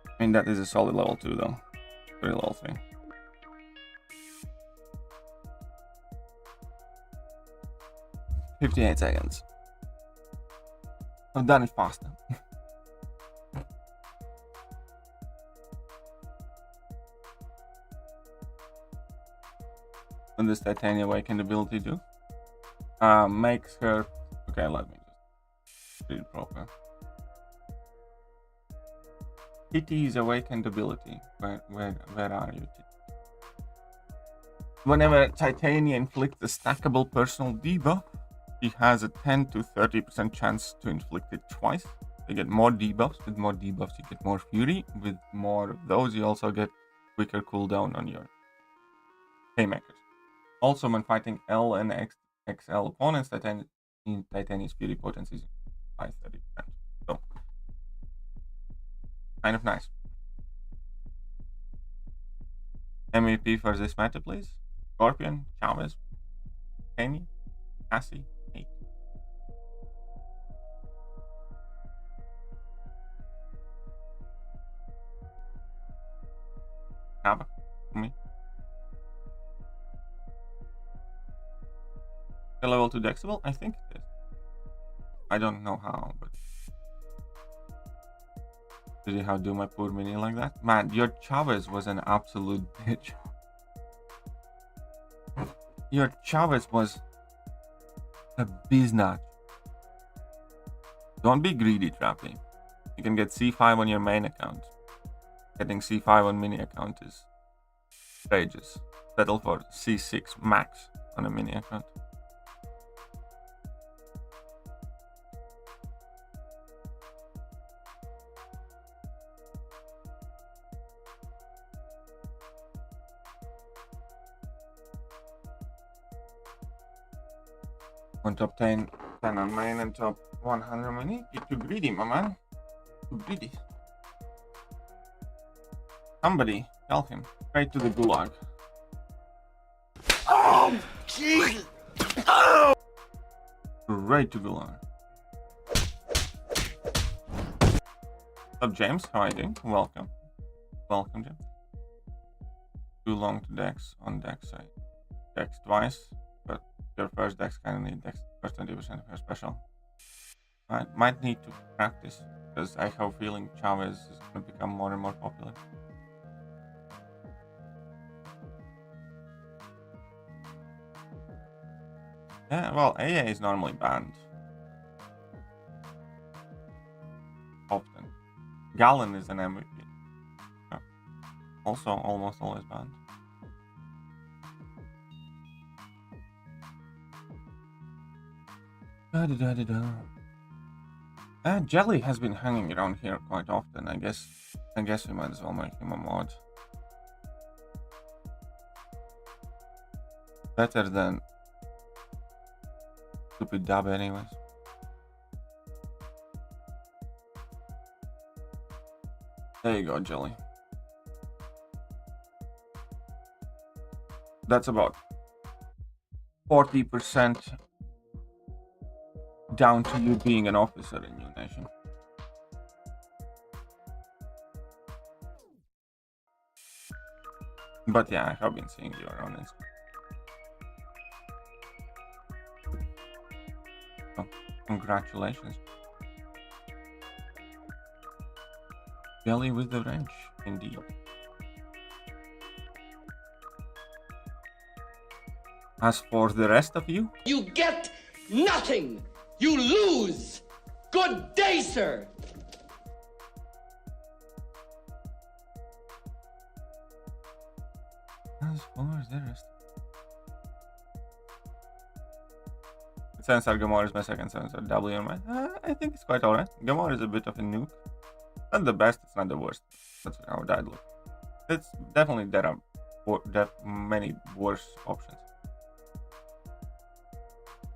Speaker 1: I mean, that is a solid level 2 though. Very level 3. $58 seconds. I've done it faster. What does Titania Awakened ability do? Makes her... Okay, let me just read it proper. Titty's Awakened ability. Where are you, Titty? Whenever Titania inflicts a stackable personal debuff, he has a 10 to 30% chance to inflict it twice. You get more debuffs. With more debuffs, you get more fury. With more of those, you also get quicker cooldown on your haymakers. Also, when fighting L and XL opponents, Titania's fury potency is by 30%. So, kind of nice. MVP for this meta, please. Scorpion, Chavez, Penny, Cassie, 8. Kaba, me. The level 2 Dexable? I think it is. I don't know how, but... Did you how do my poor mini like that? Man, your Chavez was an absolute bitch. Your Chavez was a biznat. Don't be greedy, Trappy. You can get C5 on your main account. Getting C5 on mini account is outrageous. Settle for C6 max on a mini account. On top 10 on main and top 100 mini. You're too greedy, my man. Too greedy. Somebody tell him. Straight to the gulag.
Speaker 2: Oh, Jesus! Oh!
Speaker 1: Straight to gulag. What's up, James? How are you doing? Welcome. Welcome, James. Too long to Dex on Dex side. Dex twice, but your first Dex kind of need Dex first 20% of your special. I might need to practice because I have a feeling Chavez is going to become more and more popular. Yeah, well, AA is normally banned. Often. Gallon is an MVP. Yeah. Also almost always banned. Jelly has been hanging around here quite often. I guess we might as well make him a mod. Better than stupid dub anyways. There you go, Jelly. That's about 40% down to you being an officer in your name. destination. But yeah, I have been seeing you around Instagram. So, congratulations. Jelly with the wrench, indeed. As for the rest of you,
Speaker 2: You get nothing. You lose. Good day, sir.
Speaker 1: as far as the rest. Sensor Gamora is my second sensor. W on my. I think it's quite alright. Gamora is a bit of a nuke. Not the best, it's not the worst. That's how that looks. It's definitely there are many worse options.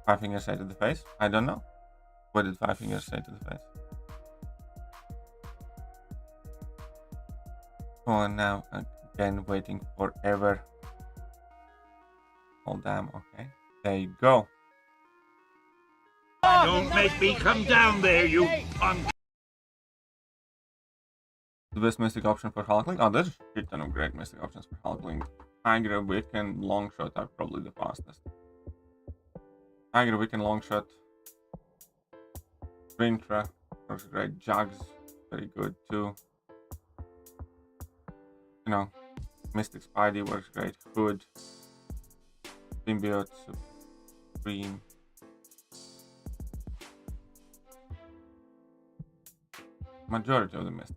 Speaker 1: 5 fingers say to the face? I don't know. What did 5 fingers say to the face? Oh, and now again waiting forever. Oh damn, okay. There you go.
Speaker 3: Don't make me come down there, you punk!
Speaker 1: The best mystic option for Hulkling? Oh, there's a shit ton of great mystic options for Hulkling. Tiger, Wick, and Longshot are probably the fastest. Tiger, Wick, and Longshot. Vintra works great. Jugs, very good too. You know, Mystic Spidey works great. Hood, Symbiote, Supreme. Majority of the Mystic.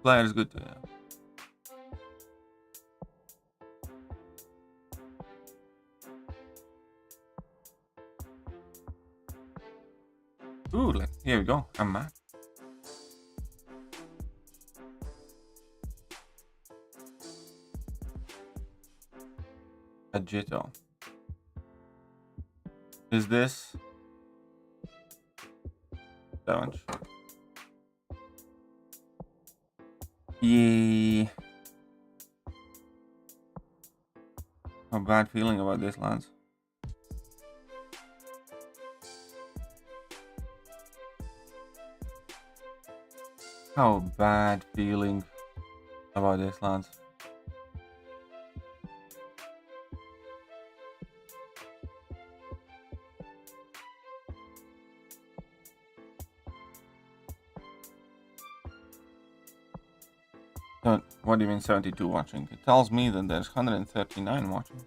Speaker 1: Flare is good too, yeah. Ooh, here we go. I'm mad. A Jito. Is this challenge? Yeah. A bad feeling about this, Lance. How bad feeling about this, Lance. So, what do you mean 72 watching? It tells me that there's 139 watching.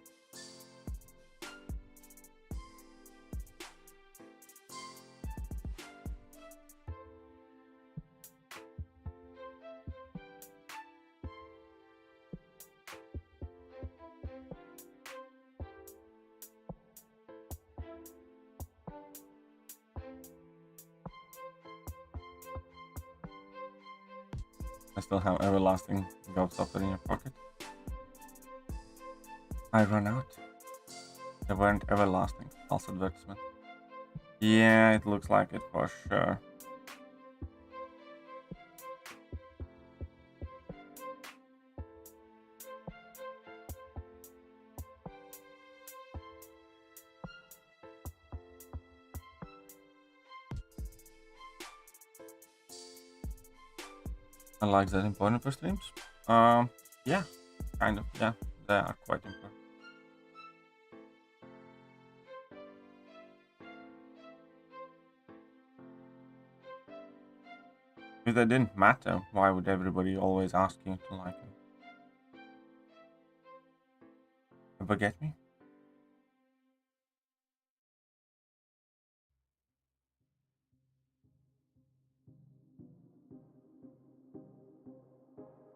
Speaker 1: I still have everlasting Gobstopper in your pocket. I run out. They weren't everlasting. False advertisement. Yeah, it looks like it for sure. I like that important for streams. Yeah, kind of. Yeah, they are quite important. If they didn't matter, why would everybody always ask you to like them? Ever get me?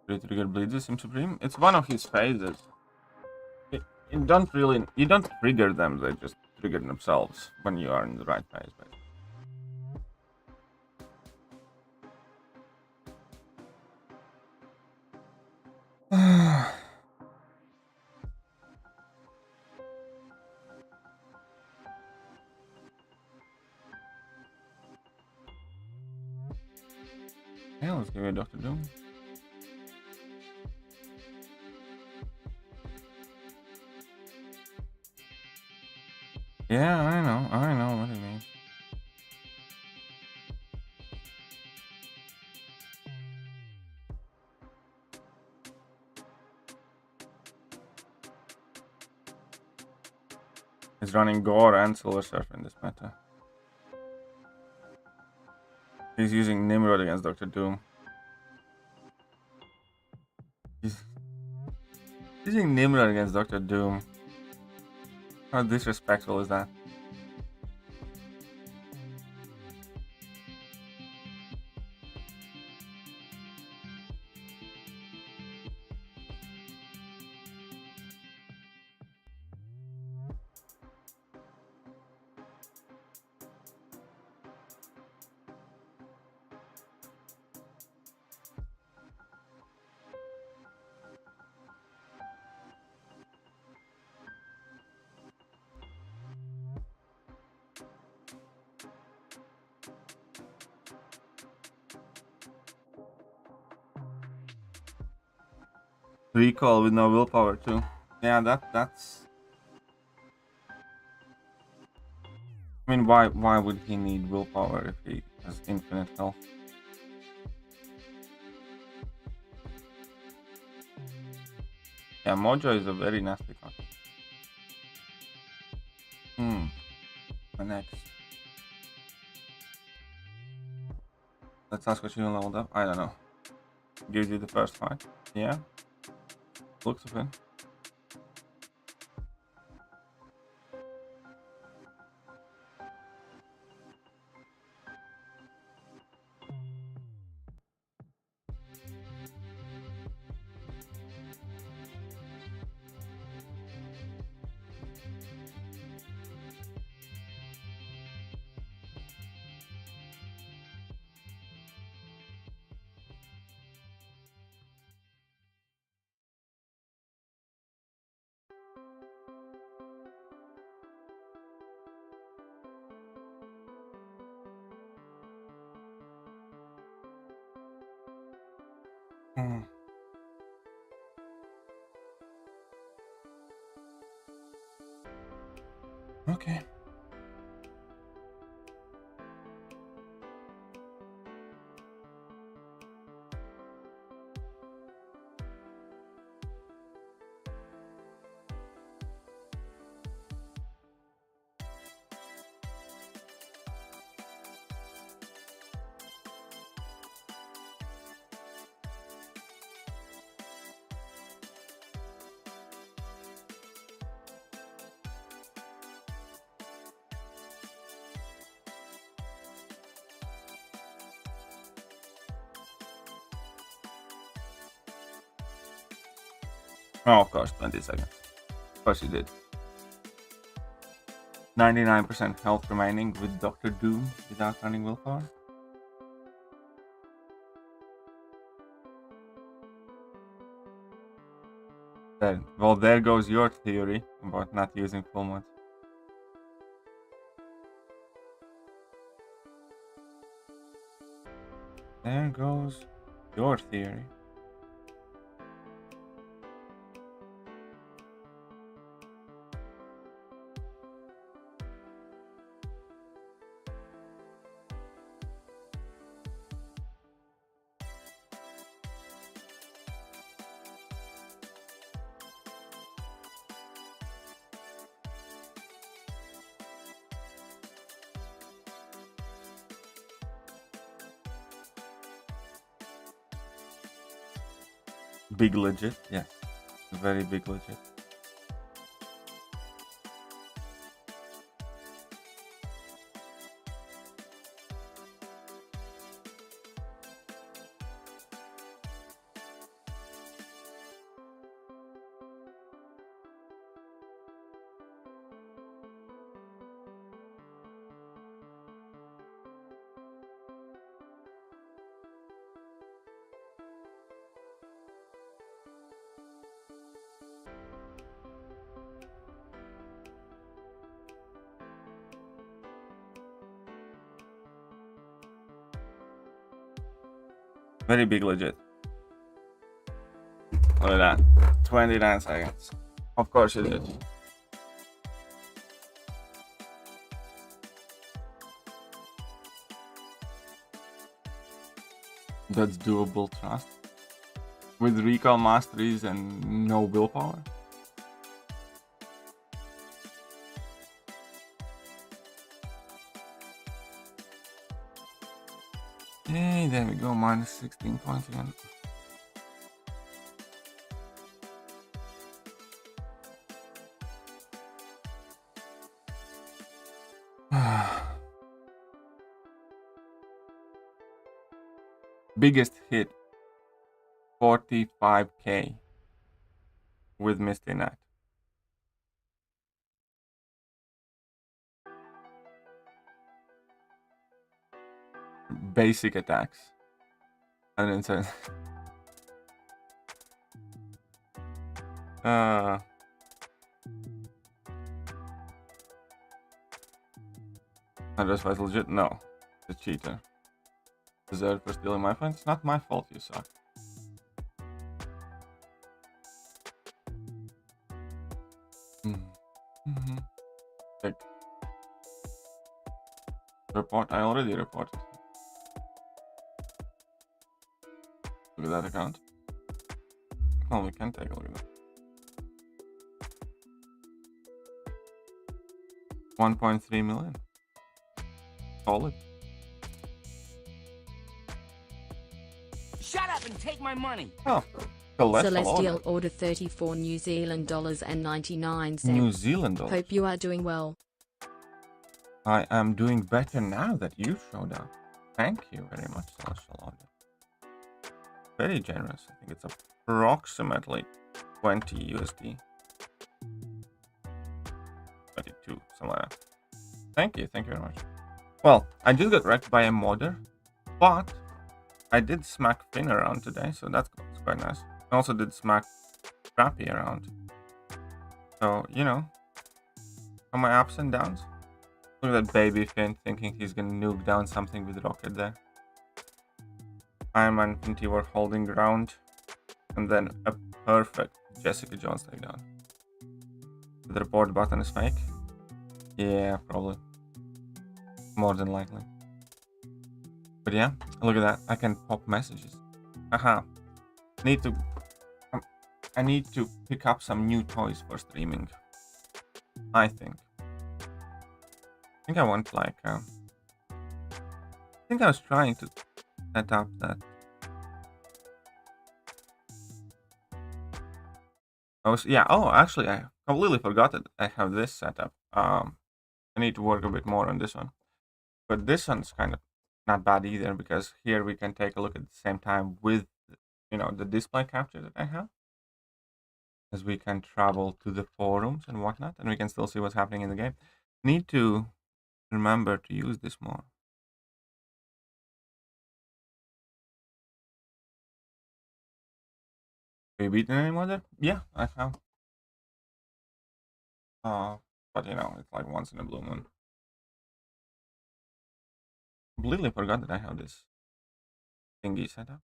Speaker 1: Trigger bleeds him supreme. It's one of his phases. You don't trigger them, they just trigger themselves when you are in the right phase, basically. Yeah, let's give it a Dr. Doom. Yeah, I know what you mean. He's running Gore and Silver Surfer in this meta. He's using Nimrod against Dr. Doom. He's using Nimrod against Dr. Doom. How disrespectful is that? Recall with no willpower too. Yeah, that's. I mean, why would he need willpower if he has infinite health? Yeah, Mojo is a very nasty card. Next. Let's ask what you leveled up. I don't know. Gives you the first fight. Yeah. Looks of it. Okay. Oh, of course, 20 seconds. Of course you did. 99% health remaining with Dr. Doom without running willpower. Well, there goes your theory about not using full mods. There goes your theory. Big legit, yes. Very big legit. Very big legit. Look at that. 29 seconds. Of course it is. That's doable, trust. With recall masteries and no willpower. Okay, there we go, minus 16 points again. Biggest hit, 45k with Misty Knight. Basic attacks. And then says, Andres was legit? No, the cheater. Deserved for stealing my points? It's not my fault, you suck. Check. Report, I already reported. Look at that account. Oh, we can take a look at that. 1.3 million. Solid.
Speaker 4: Shut up and take my money.
Speaker 1: Oh,
Speaker 5: Celestial order 34 New Zealand dollars and 99 cents.
Speaker 1: New Zealand dollars.
Speaker 5: Hope you are doing well.
Speaker 1: I am doing better now that you showed up. Thank you very much, Celestial Order. Very generous. I think it's approximately 20 USD. 22, something like that. Thank you very much. Well, I just got wrecked by a modder, but I did smack Finn around today, so that's quite nice. I also did smack Scrappy around. So, you know, on my ups and downs. Look at that baby Finn thinking he's gonna nuke down something with rocket there. Iron Man and Pinty were holding ground, and then a perfect Jessica Jones takedown. The report button is fake? Yeah, probably. More than likely. But yeah, look at that. I can pop messages. Haha. I need to pick up some new toys for streaming. I think I want like I think I was trying to set up that. Oh, actually I completely forgot that I have this set up. I need to work a bit more on this one. But this one's kind of not bad either, because here we can take a look at the same time with, you know, the display capture that I have. As we can travel to the forums and whatnot, and we can still see what's happening in the game. Need to remember to use this more. Have you beaten any modder? Yeah, I have. But you know, it's like once in a blue moon. Completely forgot that I have this thingy set up.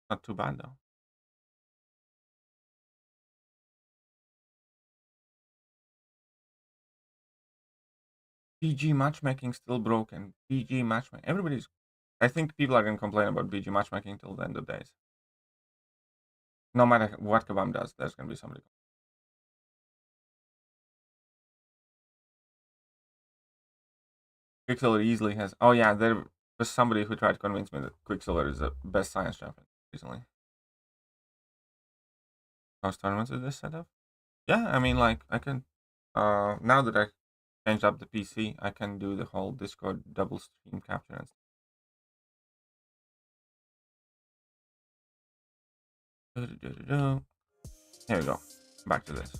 Speaker 1: Not too bad though. BG matchmaking still broken. BG matchmaking. I think people are gonna complain about BG matchmaking till the end of days. No matter what Kabam does, there's gonna be somebody. Quicksilver easily has. Oh yeah, there was somebody who tried to convince me that Quicksilver is the best science champion recently. House tournaments is this set up? Yeah, I mean, like I can. Now that I changed up the PC, I can do the whole Discord double stream capture and stuff. Here we go. Back to this.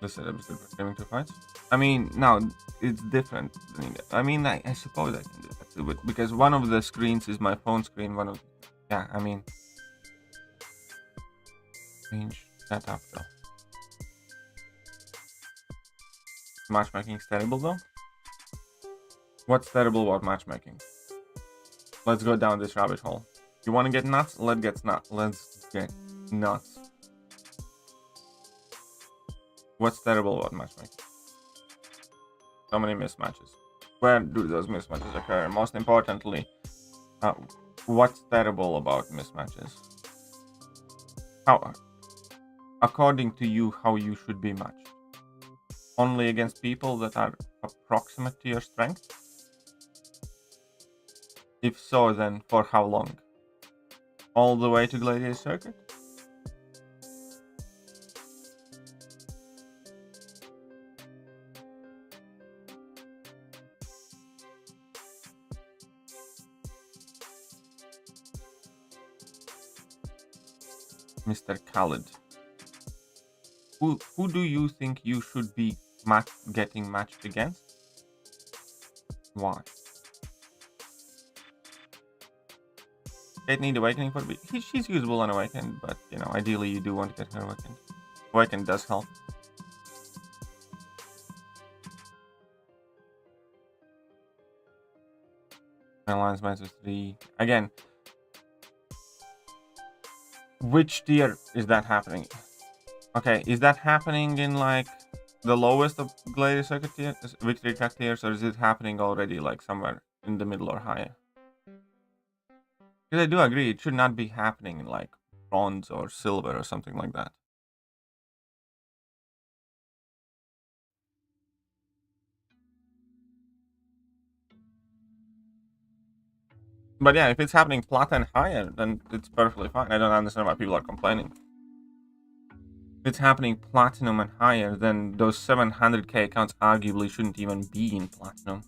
Speaker 1: This setup is good for streaming 2 fights. I mean, no, it's different. I mean, I suppose I can do that too, but because one of the screens is my phone screen, yeah, I mean, change that up though. Matchmaking is terrible though. What's terrible about matchmaking? Let's go down this rabbit hole. You want to get nuts? Let's get nuts. What's terrible about matchmaking? So many mismatches. Where do those mismatches occur? Most importantly, what's terrible about mismatches? How, according to you, how you should be matched? only against people that are approximate to your strength? If so, then for how long? All the way to Gladiator Circuit? Mr. Khaled. Who do you think you should be getting matched against? Why? Kate need Awakening for she's usable on Awakened, but you know, ideally you do want to get her Awakened. Awakened does help. Alliance Masters 3. Again, which tier is that happening? Okay, is that happening in like the lowest of Gladiator Circuit tier, Victory Tech tiers, or is it happening already like somewhere in the middle or higher? Because I do agree, it should not be happening in like bronze or silver or something like that. But yeah, if it's happening plat and higher, then it's perfectly fine. I don't understand why people are complaining. If it's happening platinum and higher, then those 700k accounts arguably shouldn't even be in platinum.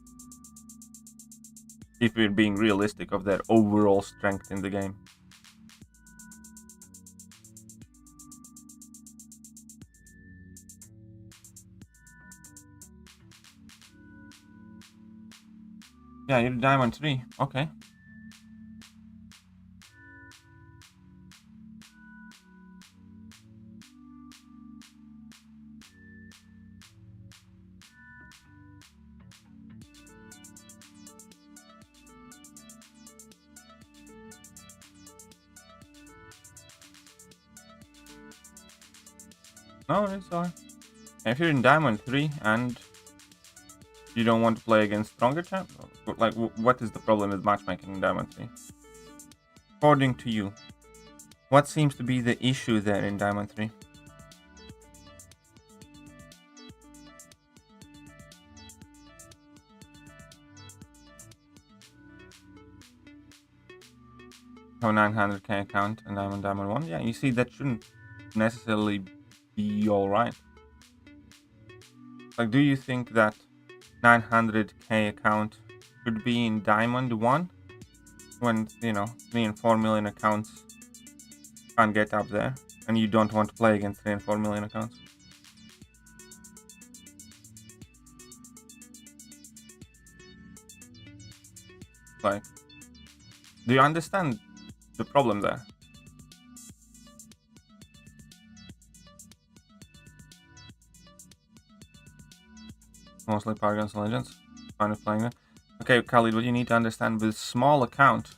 Speaker 1: If we're being realistic of their overall strength in the game. Yeah, you're Diamond 3. Okay. No, it's alright. If you're in Diamond 3 and you don't want to play against stronger champs, like what is the problem with matchmaking in Diamond 3? According to you, what seems to be the issue there in Diamond 3? Have a 900k account and I'm on Diamond 1. Yeah, you see, that shouldn't necessarily be alright. Like, do you think that 900k account should be in Diamond 1 when, you know, 3 and 4 million accounts can't get up there and you don't want to play against 3 and 4 million accounts? Like, do you understand the problem there? Mostly Power Guns and Legends. Fine with playing that. Okay, Khalid, what you need to understand, with small account,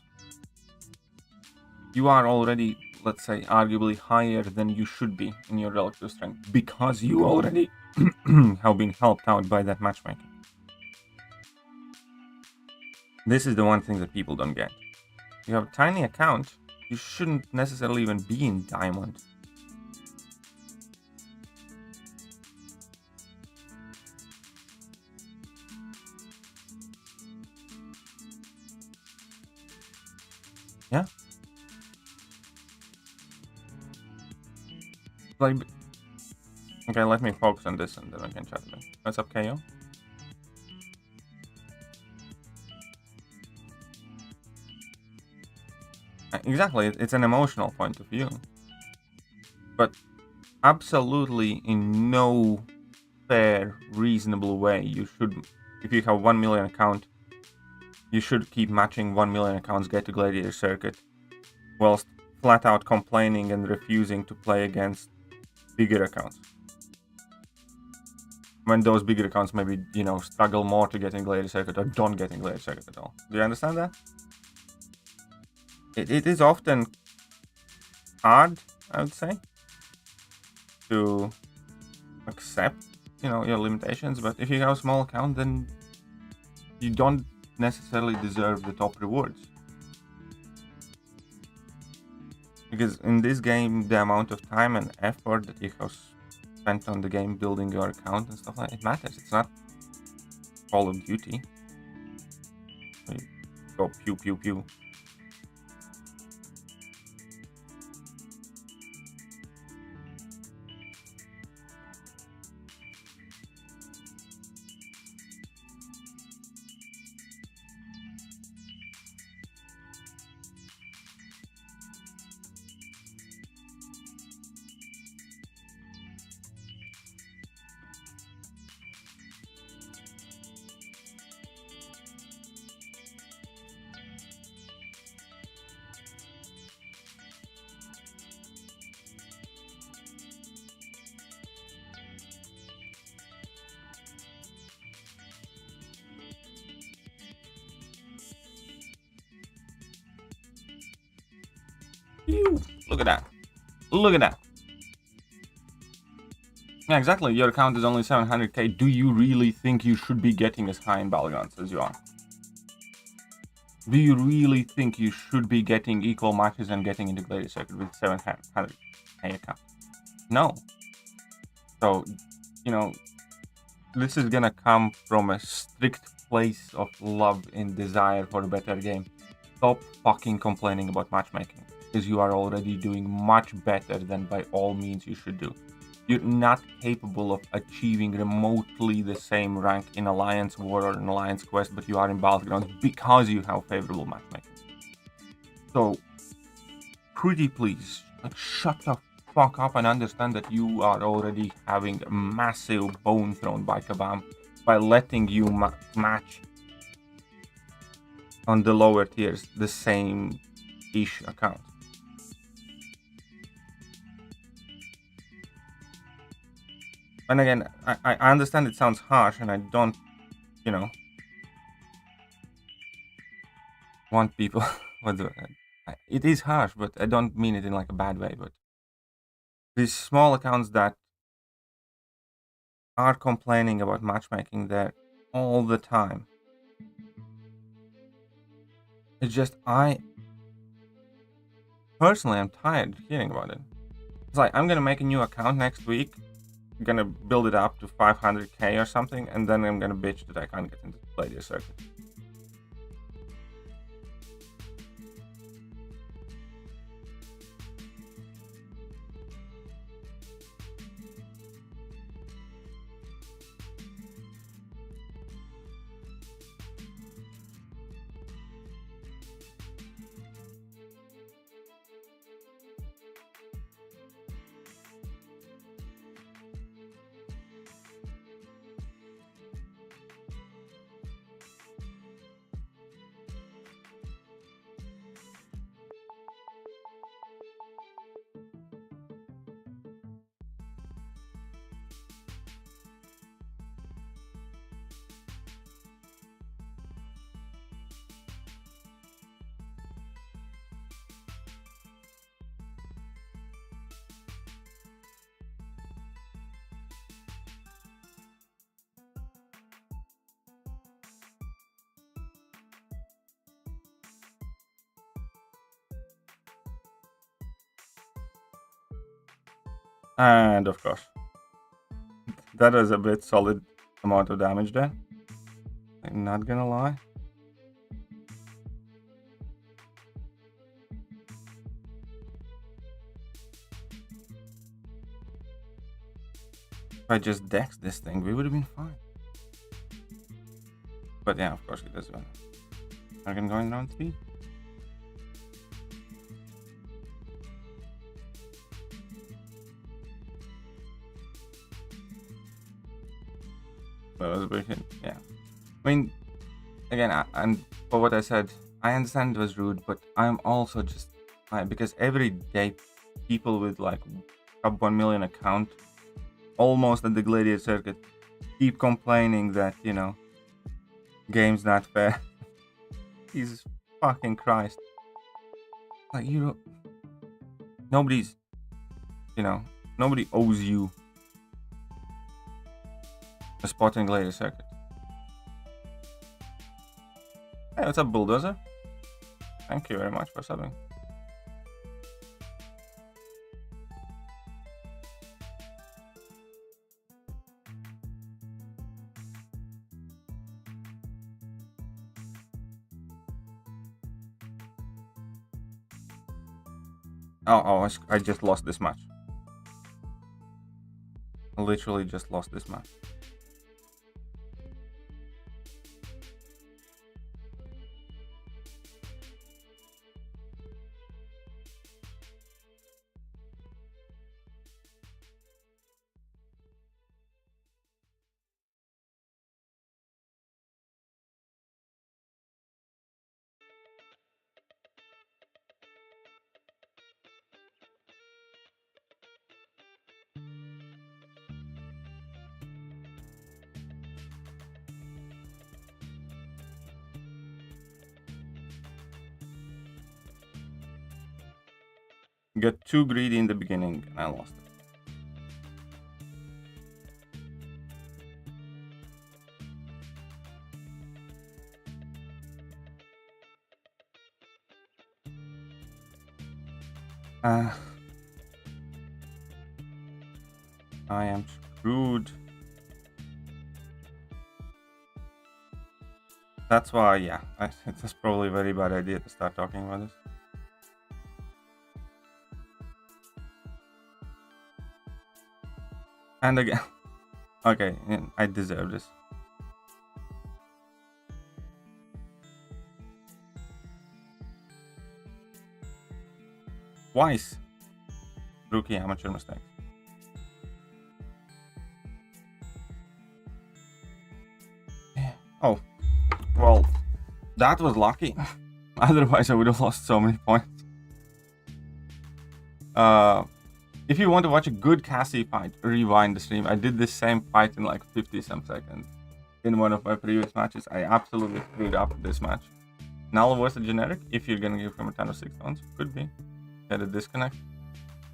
Speaker 1: you are already, let's say, arguably higher than you should be in your relative strength because you already have been helped out by that matchmaking. This is the one thing that people don't get. You have a tiny account, you shouldn't necessarily even be in Diamond. Yeah. Like, okay, let me focus on this and then I can chat with you. What's up, KO? Exactly, it's an emotional point of view. But absolutely in no fair, reasonable way you should, if you have 1 million account, you should keep matching 1 million accounts, get to Gladiator Circuit, whilst flat out complaining and refusing to play against bigger accounts. When those bigger accounts maybe, you know, struggle more to get in Gladiator Circuit or don't get in Gladiator Circuit at all. Do you understand that? It is often hard, I would say, to accept, you know, your limitations, but if you have a small account, then you don't necessarily deserve the top rewards. Because in this game, the amount of time and effort that you have spent on the game building your account and stuff like that. It matters. It's not Call of Duty. You go pew pew pew. Look at that. Look at that. Yeah, exactly. Your account is only 700k. Do you really think you should be getting as high in Battlegrounds as you are? Do you really think you should be getting equal matches and getting into Gladiator circuit with 700k account? No. So, you know, this is gonna come from a strict place of love and desire for a better game. Stop fucking complaining about matchmaking, because you are already doing much better than by all means you should do. You're not capable of achieving remotely the same rank in Alliance War or in Alliance Quest, but you are in Battlegrounds because you have favorable matchmaking. So, pretty please, like, shut the fuck up and understand that you are already having a massive bone thrown by Kabam by letting you match on the lower tiers the same-ish account. And again, I understand it sounds harsh, and I don't, you know, want people. It is harsh, but I don't mean it in like a bad way. But these small accounts that are complaining about matchmaking there all the time. It's just, I personally am tired of hearing about it. It's like, I'm gonna make a new account next week. I'm gonna build it up to 500k or something, and then I'm gonna bitch that I can't get into the Gladiator circuit. And of course, that is a bit solid amount of damage there. I'm not gonna lie. If I just dex this thing, we would have been fine. But yeah, of course it does well. Dragon going round 3. That was a big hit, yeah. I mean, again, and for what I said, I understand it was rude, but I'm also just, because every day people with like sub 1 million account, almost at the Gladiator circuit, keep complaining that, you know, game's not fair. Jesus fucking Christ. Like, you know, nobody's, you know, nobody owes you a spot in Gladiator circuit. Hey, what's up, Bulldozer? Thank you very much for subbing. Oh, I just lost this match. I literally just lost this match. Got too greedy in the beginning and I lost it. I am screwed. That's why, yeah, it's probably a very bad idea to start talking about this. And again, okay, I deserve this. Twice. Rookie amateur mistake. Oh, well, that was lucky. Otherwise, I would have lost so many points. If you want to watch a good Cassie fight, rewind the stream. I did this same fight in like 50 some seconds in one of my previous matches. I absolutely screwed up this match. Null versus generic. If you're gonna give him a 10 or 6 rounds, could be. Get a disconnect.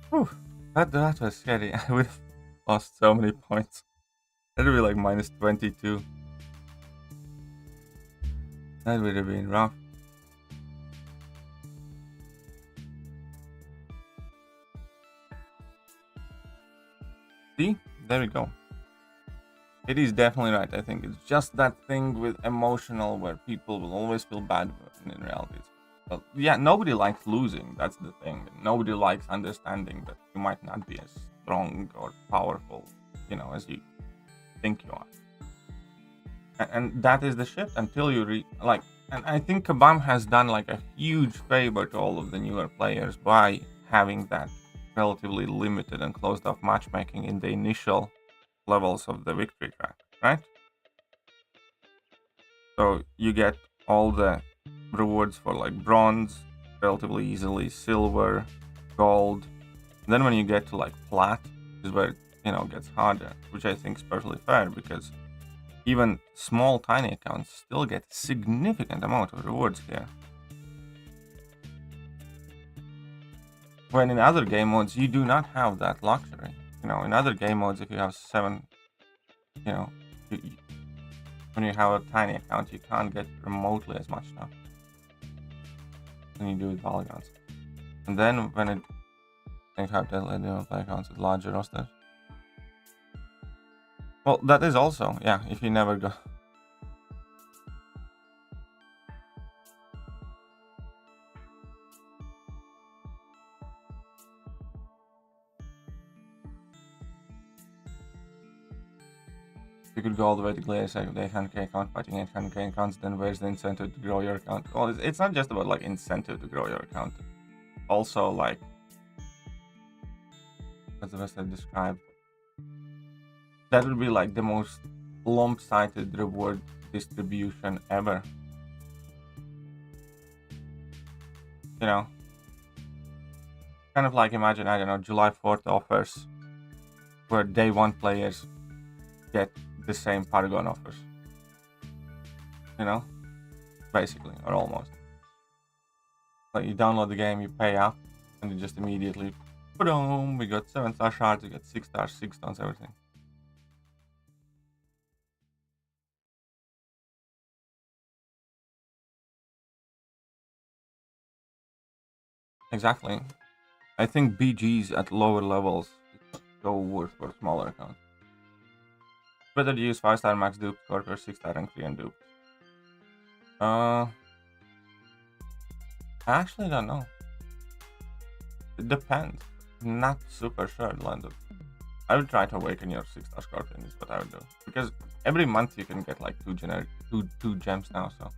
Speaker 1: Whew, that was scary. I would have lost so many points. That'd be like minus 22. That would have been rough. See? There we go. It is definitely right. I think it's just that thing with emotional where people will always feel bad in reality. Well, yeah, nobody likes losing. That's the thing. Nobody likes understanding that you might not be as strong or powerful, you know, as you think you are. And that is the shift until you and I think Kabam has done like a huge favor to all of the newer players by having that relatively limited and closed off matchmaking in the initial levels of the victory track, right? So you get all the rewards for like bronze relatively easily, silver, gold. And then when you get to like plat is where it gets harder, which I think is perfectly fair because even small tiny accounts still get significant amount of rewards here. When in other game modes you do not have that luxury. In other game modes, if you have 7, when you have a tiny account, you can't get remotely as much stuff than you do with Battlegrounds. And then when you have to play accounts with larger rosters. Well, that is also, yeah, if you never go. You could go all the way to Gladiator with 800k account fighting 800k accounts, then where's the incentive to grow your account? Well, it's not just about like incentive to grow your account. Also like, what's the best I describe? That would be like the most lump-sided reward distribution ever. Kind of like imagine, I don't know, July 4th offers where day 1 players get the same Paragon offers. Basically, or almost. Like you download the game, you pay up, and you just immediately, boom, we got 7-star shards, we got 6 stars, 6 stones, everything. Exactly. I think BGs at lower levels go worse for smaller accounts. Better to use 5-star max dupe, Scorpio, 6-star rank 3 and dupe. I actually don't know. It depends. Not super sure, Lando. I would try to awaken your 6-star Scorpion is what I would do. Because every month you can get like two gems now, so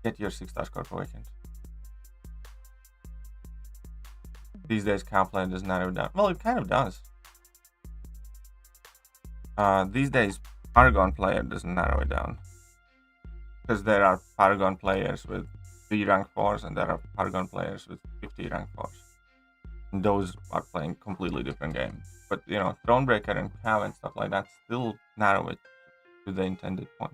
Speaker 1: get your 6-star Scorpion awakened. These days Kaplan does narrow down. Well, it kind of does. These days Paragon player doesn't narrow it down. Because there are Paragon players with 3 rank 4s and there are Paragon players with 50 rank 4s. And those are playing completely different games. But, you know, Thronebreaker and Cav and stuff like that still narrow it to the intended point.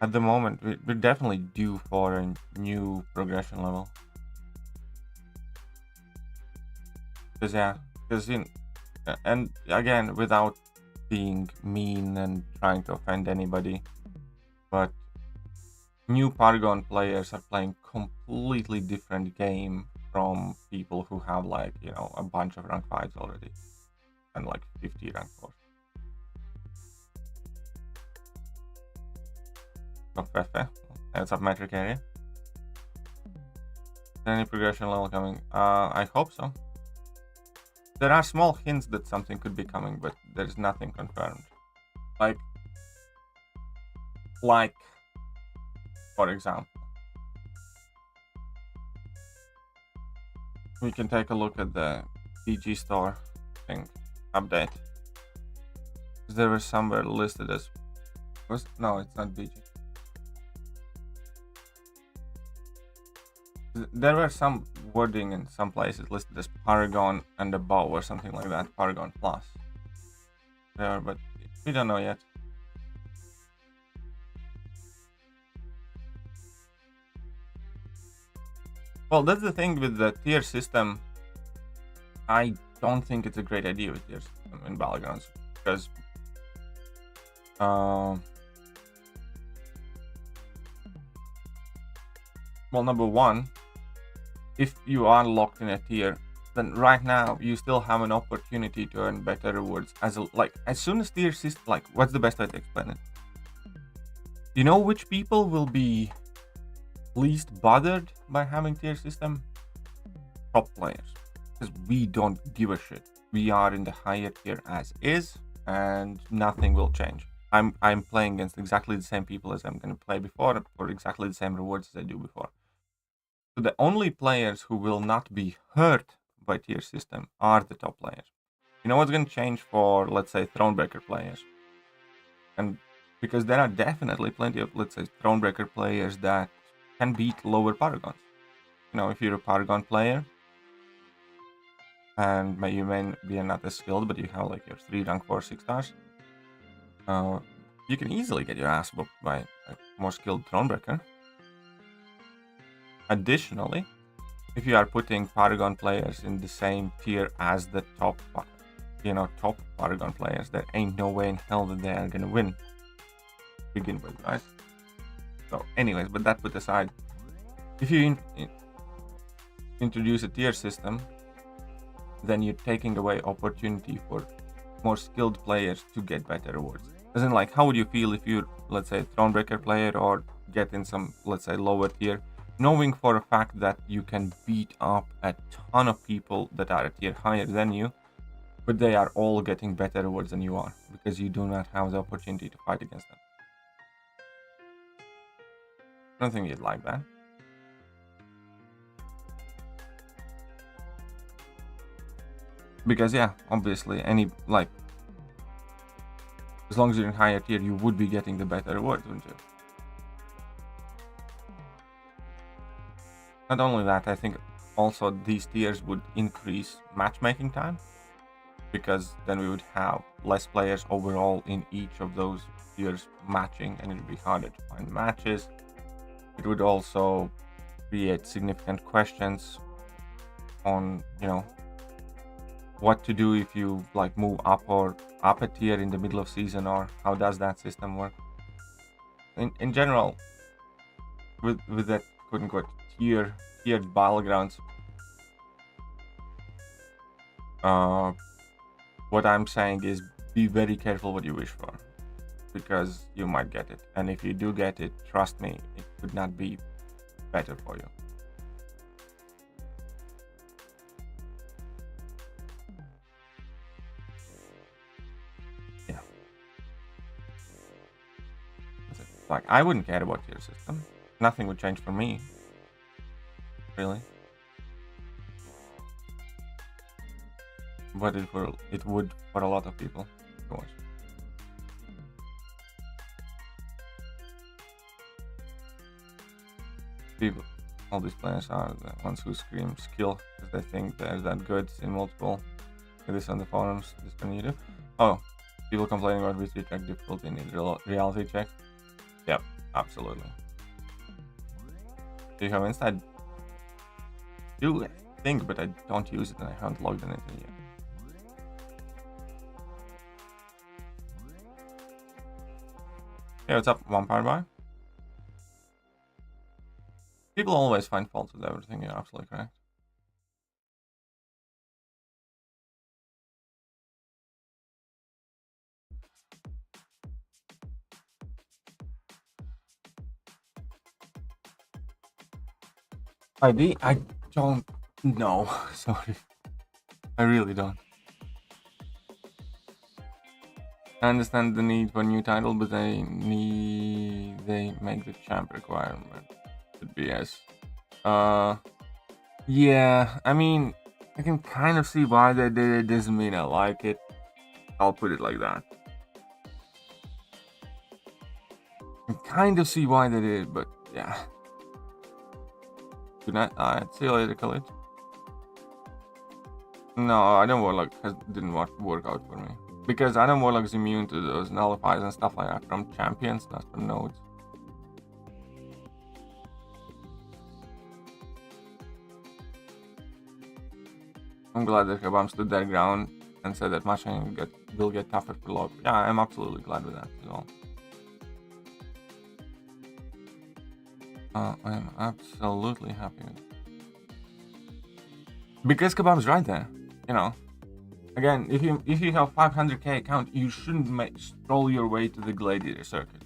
Speaker 1: At the moment, we're definitely due for a new progression level. Because, you know, and again, without being mean and trying to offend anybody, but new Paragon players are playing completely different game from people who have, like, you know, a bunch of rank 5s already and like 50 rank 4s. Covfefe, what's up, metric area? Any progression level coming? I hope so. There are small hints that something could be coming, but there's nothing confirmed. Like, for example, we can take a look at the DG store thing update. There was somewhere listed as no, it's not BG. There were some wording in some places listed as Paragon and above or something like that, Paragon Plus. There, but we don't know yet. Well, that's the thing with the tier system. I don't think it's a great idea with tier system in Battlegrounds because well, number one, if you are locked in a tier, then right now you still have an opportunity to earn better rewards as soon as tier system, like, what's the best way to explain it? You know which people will be least bothered by having tier system? Top players, because we don't give a shit. We are in the higher tier as is, and nothing will change. I'm playing against exactly the same people as I'm going to play before, for exactly the same rewards as I do before. So the only players who will not be hurt by tier system are the top players. You know what's going to change for, let's say, Thronebreaker players? And because there are definitely plenty of, let's say, Thronebreaker players that can beat lower Paragons. You know, if you're a Paragon player, and you may be not as skilled, but you have like your 3 rank 4 6 stars, you can easily get your ass whooped by a more skilled Thronebreaker. Additionally, if you are putting Paragon players in the same tier as the top Paragon players, there ain't no way in hell that they are gonna win to begin with, right? So anyways, but that put aside, if you introduce a tier system, then you're taking away opportunity for more skilled players to get better rewards. As in, like, how would you feel if you're, let's say, a Thronebreaker player or get in some, let's say, lower tier, knowing for a fact that you can beat up a ton of people that are a tier higher than you, but they are all getting better rewards than you are, because you do not have the opportunity to fight against them. I don't think you'd like that. Because, yeah, obviously, as long as you're in higher tier, you would be getting the better rewards, wouldn't you? Not only that, I think also these tiers would increase matchmaking time, because then we would have less players overall in each of those tiers matching, and it would be harder to find matches. It would also create significant questions on, you know, what to do if you like move up or up a tier in the middle of season, or how does that system work? In general, with that quote unquote tiered Battlegrounds, what I'm saying is be very careful what you wish for, because you might get it, and if you do get it, trust me, it could not be better for you. Like, I wouldn't care about tier system. Nothing would change for me. Really. But it would for a lot of people, of course. People, all these players are the ones who scream skill because they think they're that good in multiple. This on the forums, this on YouTube. Oh, people complaining about VC check difficulty in reality check. Yep, absolutely. Do you have Insta? I do think, but I don't use it and I haven't logged in it yet. Hey, what's up? Vampire Bar? People always find fault with everything, you're absolutely correct. ID? I don't know. Sorry. I really don't. I understand the need for a new title, but they make the champ requirement. Should be yes. Yeah, I mean, I can kind of see why they did it. Doesn't mean I like it. I'll put it like that. I can kind of see why they did it, but yeah. Good night. See you later, Khalid. No, Item Warlock didn't work out for me. Because Item Warlock is immune to those nullifiers and stuff like that from champions, not from nodes. I'm glad that Kabam stood their ground and said that matching will get tougher for log. Yeah, I'm absolutely glad with that as well. I am absolutely happy with it. Because Kabam's right there, you know. Again, if you have 500k account, you shouldn't stroll your way to the Gladiator circuit.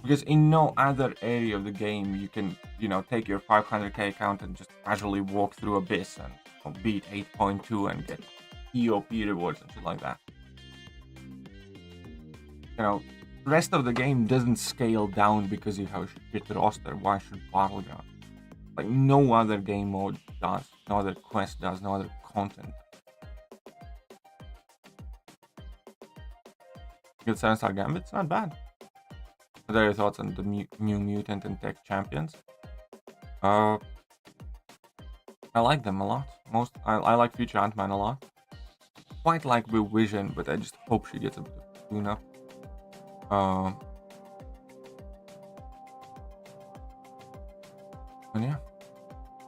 Speaker 1: Because in no other area of the game you can, you know, take your 500k account and just casually walk through Abyss and beat 8.2 and get EOP rewards and shit like that. You know, the rest of the game doesn't scale down because you have a shit roster. Why should Battlegrounds? Like, no other game mode does, no other quest does, no other content. Good 7-star Gambit, it's not bad. What are your thoughts on the new Mutant and Tech champions? I like them a lot. I like Future Ant-Man a lot. Quite like with Vision, but I just hope she gets a bit of tune-up. And yeah,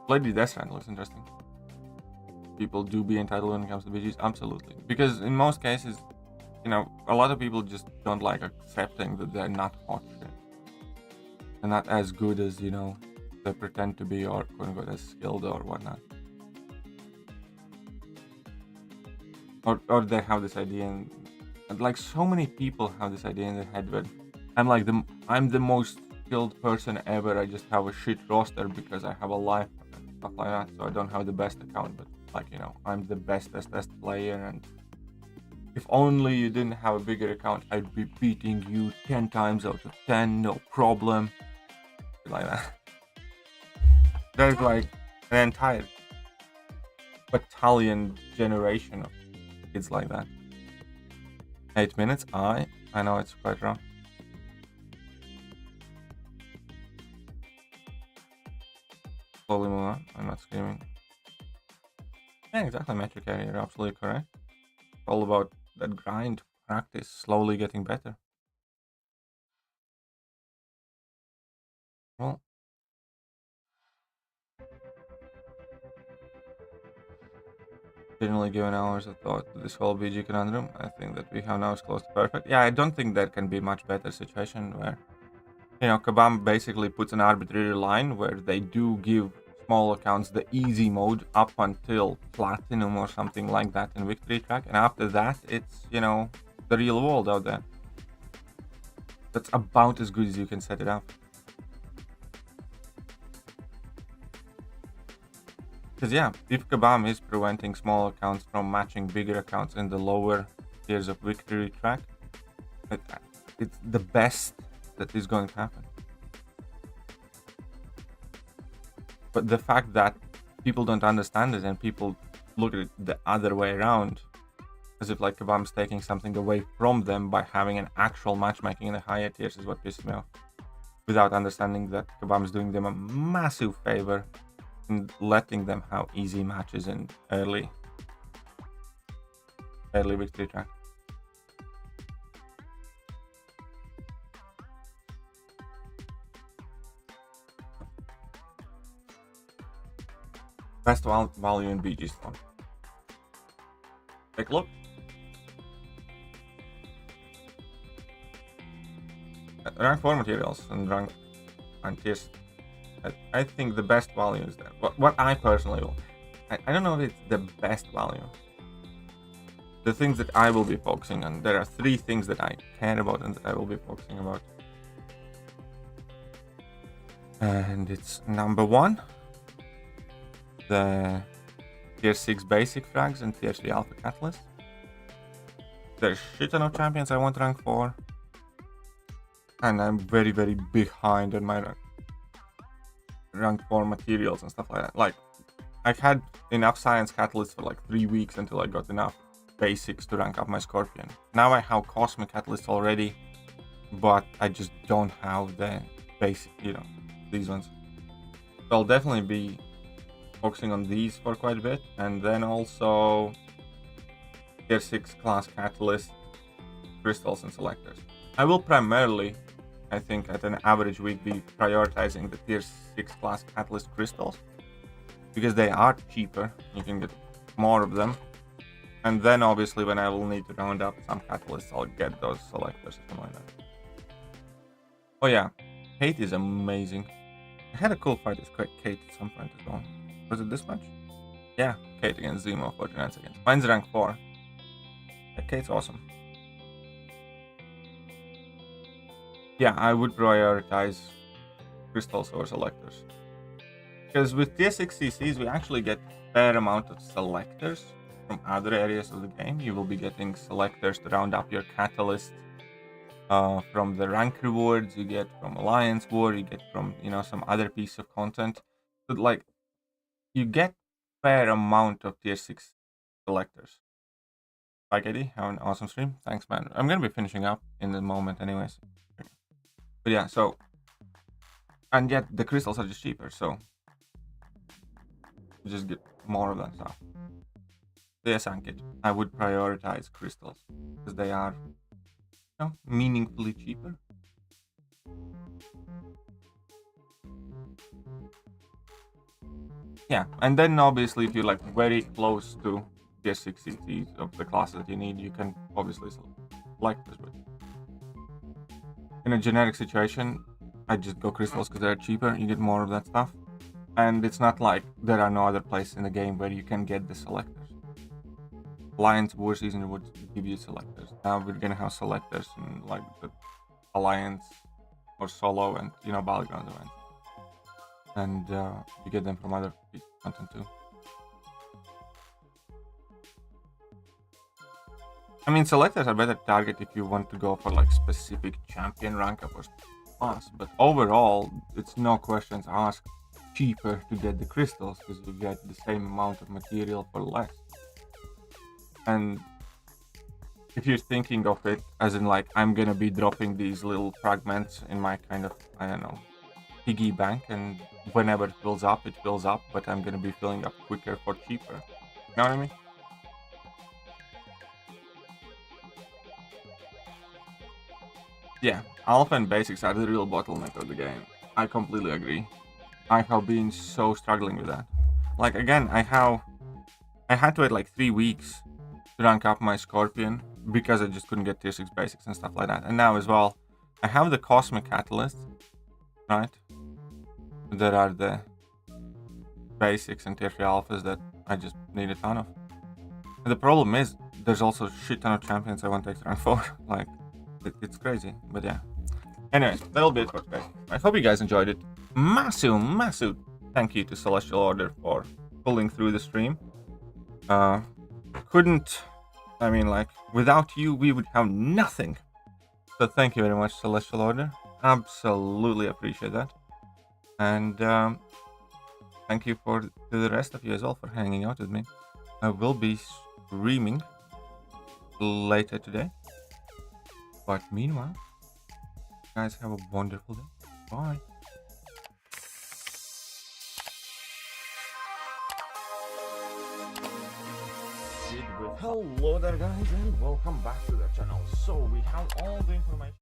Speaker 1: Lady Deathstrand looks interesting. People do be entitled when it comes to BGs, absolutely. Because in most cases, you know, a lot of people just don't like accepting that they're not hot shit. They're not as good as, you know, they pretend to be, or quote unquote as skilled or whatnot. Or they have this idea, and like so many people have this idea in their head that I'm the most skilled person ever. I just have a shit roster because I have a life and stuff like that. So I don't have the best account, but like, you know, I'm the best player, and if only you didn't have a bigger account, I'd be beating you 10 times out of 10, no problem. Like that. There's like an entire battalion generation of kids like that. 8 minutes? I know it's quite wrong. Slowly move on. I'm not screaming. Yeah, exactly, Metric Area. You're absolutely correct. It's all about that grind, practice, slowly getting better. Well, generally given hours of thought to this whole BG conundrum, I think that we have now is close to perfect. Yeah, I don't think there can be much better situation where, you know, Kabam basically puts an arbitrary line where they do give small accounts the easy mode up until platinum or something like that in victory track, and after that it's, you know, the real world out there. That's about as good as you can set it up. Because yeah, if Kabam is preventing small accounts from matching bigger accounts in the lower tiers of victory track, it's the best that is going to happen. But the fact that people don't understand it and people look at it the other way around, as if like Kabam's taking something away from them by having an actual matchmaking in the higher tiers, is what pisses me off. Without understanding that Kabam's doing them a massive favor and letting them have easy matches in early victory track. Best value in BG Stone. Take a look. Rank 4 materials and rank and tiers. I think the best value is there. What I personally will. I don't know if it's the best value. The things that I will be focusing on. There are 3 things that I care about and that I will be focusing about. And it's number 1. The tier 6 basic frags and tier 3 alpha catalyst. There's shit ton of champions I want rank 4. And I'm very, very behind on my rank 4 materials and stuff like that. Like, I had enough science catalysts for like 3 weeks until I got enough basics to rank up my Scorpion. Now I have cosmic catalysts already, but I just don't have the basic, these ones. So I'll definitely be focusing on these for quite a bit, and then also tier 6 class catalyst, crystals and selectors. I will primarily, I think at an average week, be prioritizing the tier 6 class catalyst crystals because they are cheaper, you can get more of them, and then obviously when I will need to round up some catalysts, I'll get those selectors or something like that. Oh yeah, Kate is amazing. I had a cool fight with Kate at some point as well. Was it this match? Yeah, Kate against Zemo, 49 seconds. Mine's rank 4. Yeah, Kate's awesome. Yeah, I would prioritize crystals over selectors. Because with tier 6 CCs, we actually get a fair amount of selectors from other areas of the game. You will be getting selectors to round up your catalyst from the rank rewards you get from Alliance War, you get from, some other piece of content. But like, you get fair amount of tier 6 selectors. Bye, Katie. Have an awesome stream. Thanks, man. I'm going to be finishing up in a moment anyways. But yeah, so... And yet, the crystals are just cheaper, so... You just get more of that stuff. Yes, Ankit. I would prioritize crystals. Because they are, meaningfully cheaper. Yeah, and then obviously if you're like very close to tier 6 CCs of the class that you need, you can obviously select this. But in a generic situation, I just go crystals because they're cheaper, you get more of that stuff. And it's not like there are no other places in the game where you can get the selectors. Alliance War Season would give you selectors. Now we're gonna have selectors in like the Alliance or Solo and, Battlegrounds events. And you get them from other pieces of content too. I mean, selectors are better to target if you want to go for like specific champion rank up or class, but overall, it's no questions asked, cheaper to get the crystals because you get the same amount of material for less. And if you're thinking of it as in like, I'm gonna be dropping these little fragments in my kind of, I don't know, piggy bank, and whenever it fills up, but I'm gonna be filling up quicker for cheaper. You know what I mean? Yeah, alpha and basics are the real bottleneck of the game. I completely agree. I have been so struggling with that. Like again, I had to wait like 3 weeks to rank up my Scorpion because I just couldn't get tier 6 basics and stuff like that. And now as well, I have the Cosmic Catalyst, right? That are the basics and tier 3 alphas that I just need a ton of. And the problem is, there's also a shit ton of champions I want to rank for. Like, it's crazy, but yeah. Anyways, that'll be it for today. I hope you guys enjoyed it. Massive thank you to Celestial Order for pulling through the stream. Without you, we would have nothing. So thank you very much, Celestial Order. absolutely appreciate that. And thank you to the rest of you as well for hanging out with me. I will be streaming later today. But meanwhile, guys, have a wonderful day. Bye. Hello there, guys, and welcome back to the channel. So we have all the information.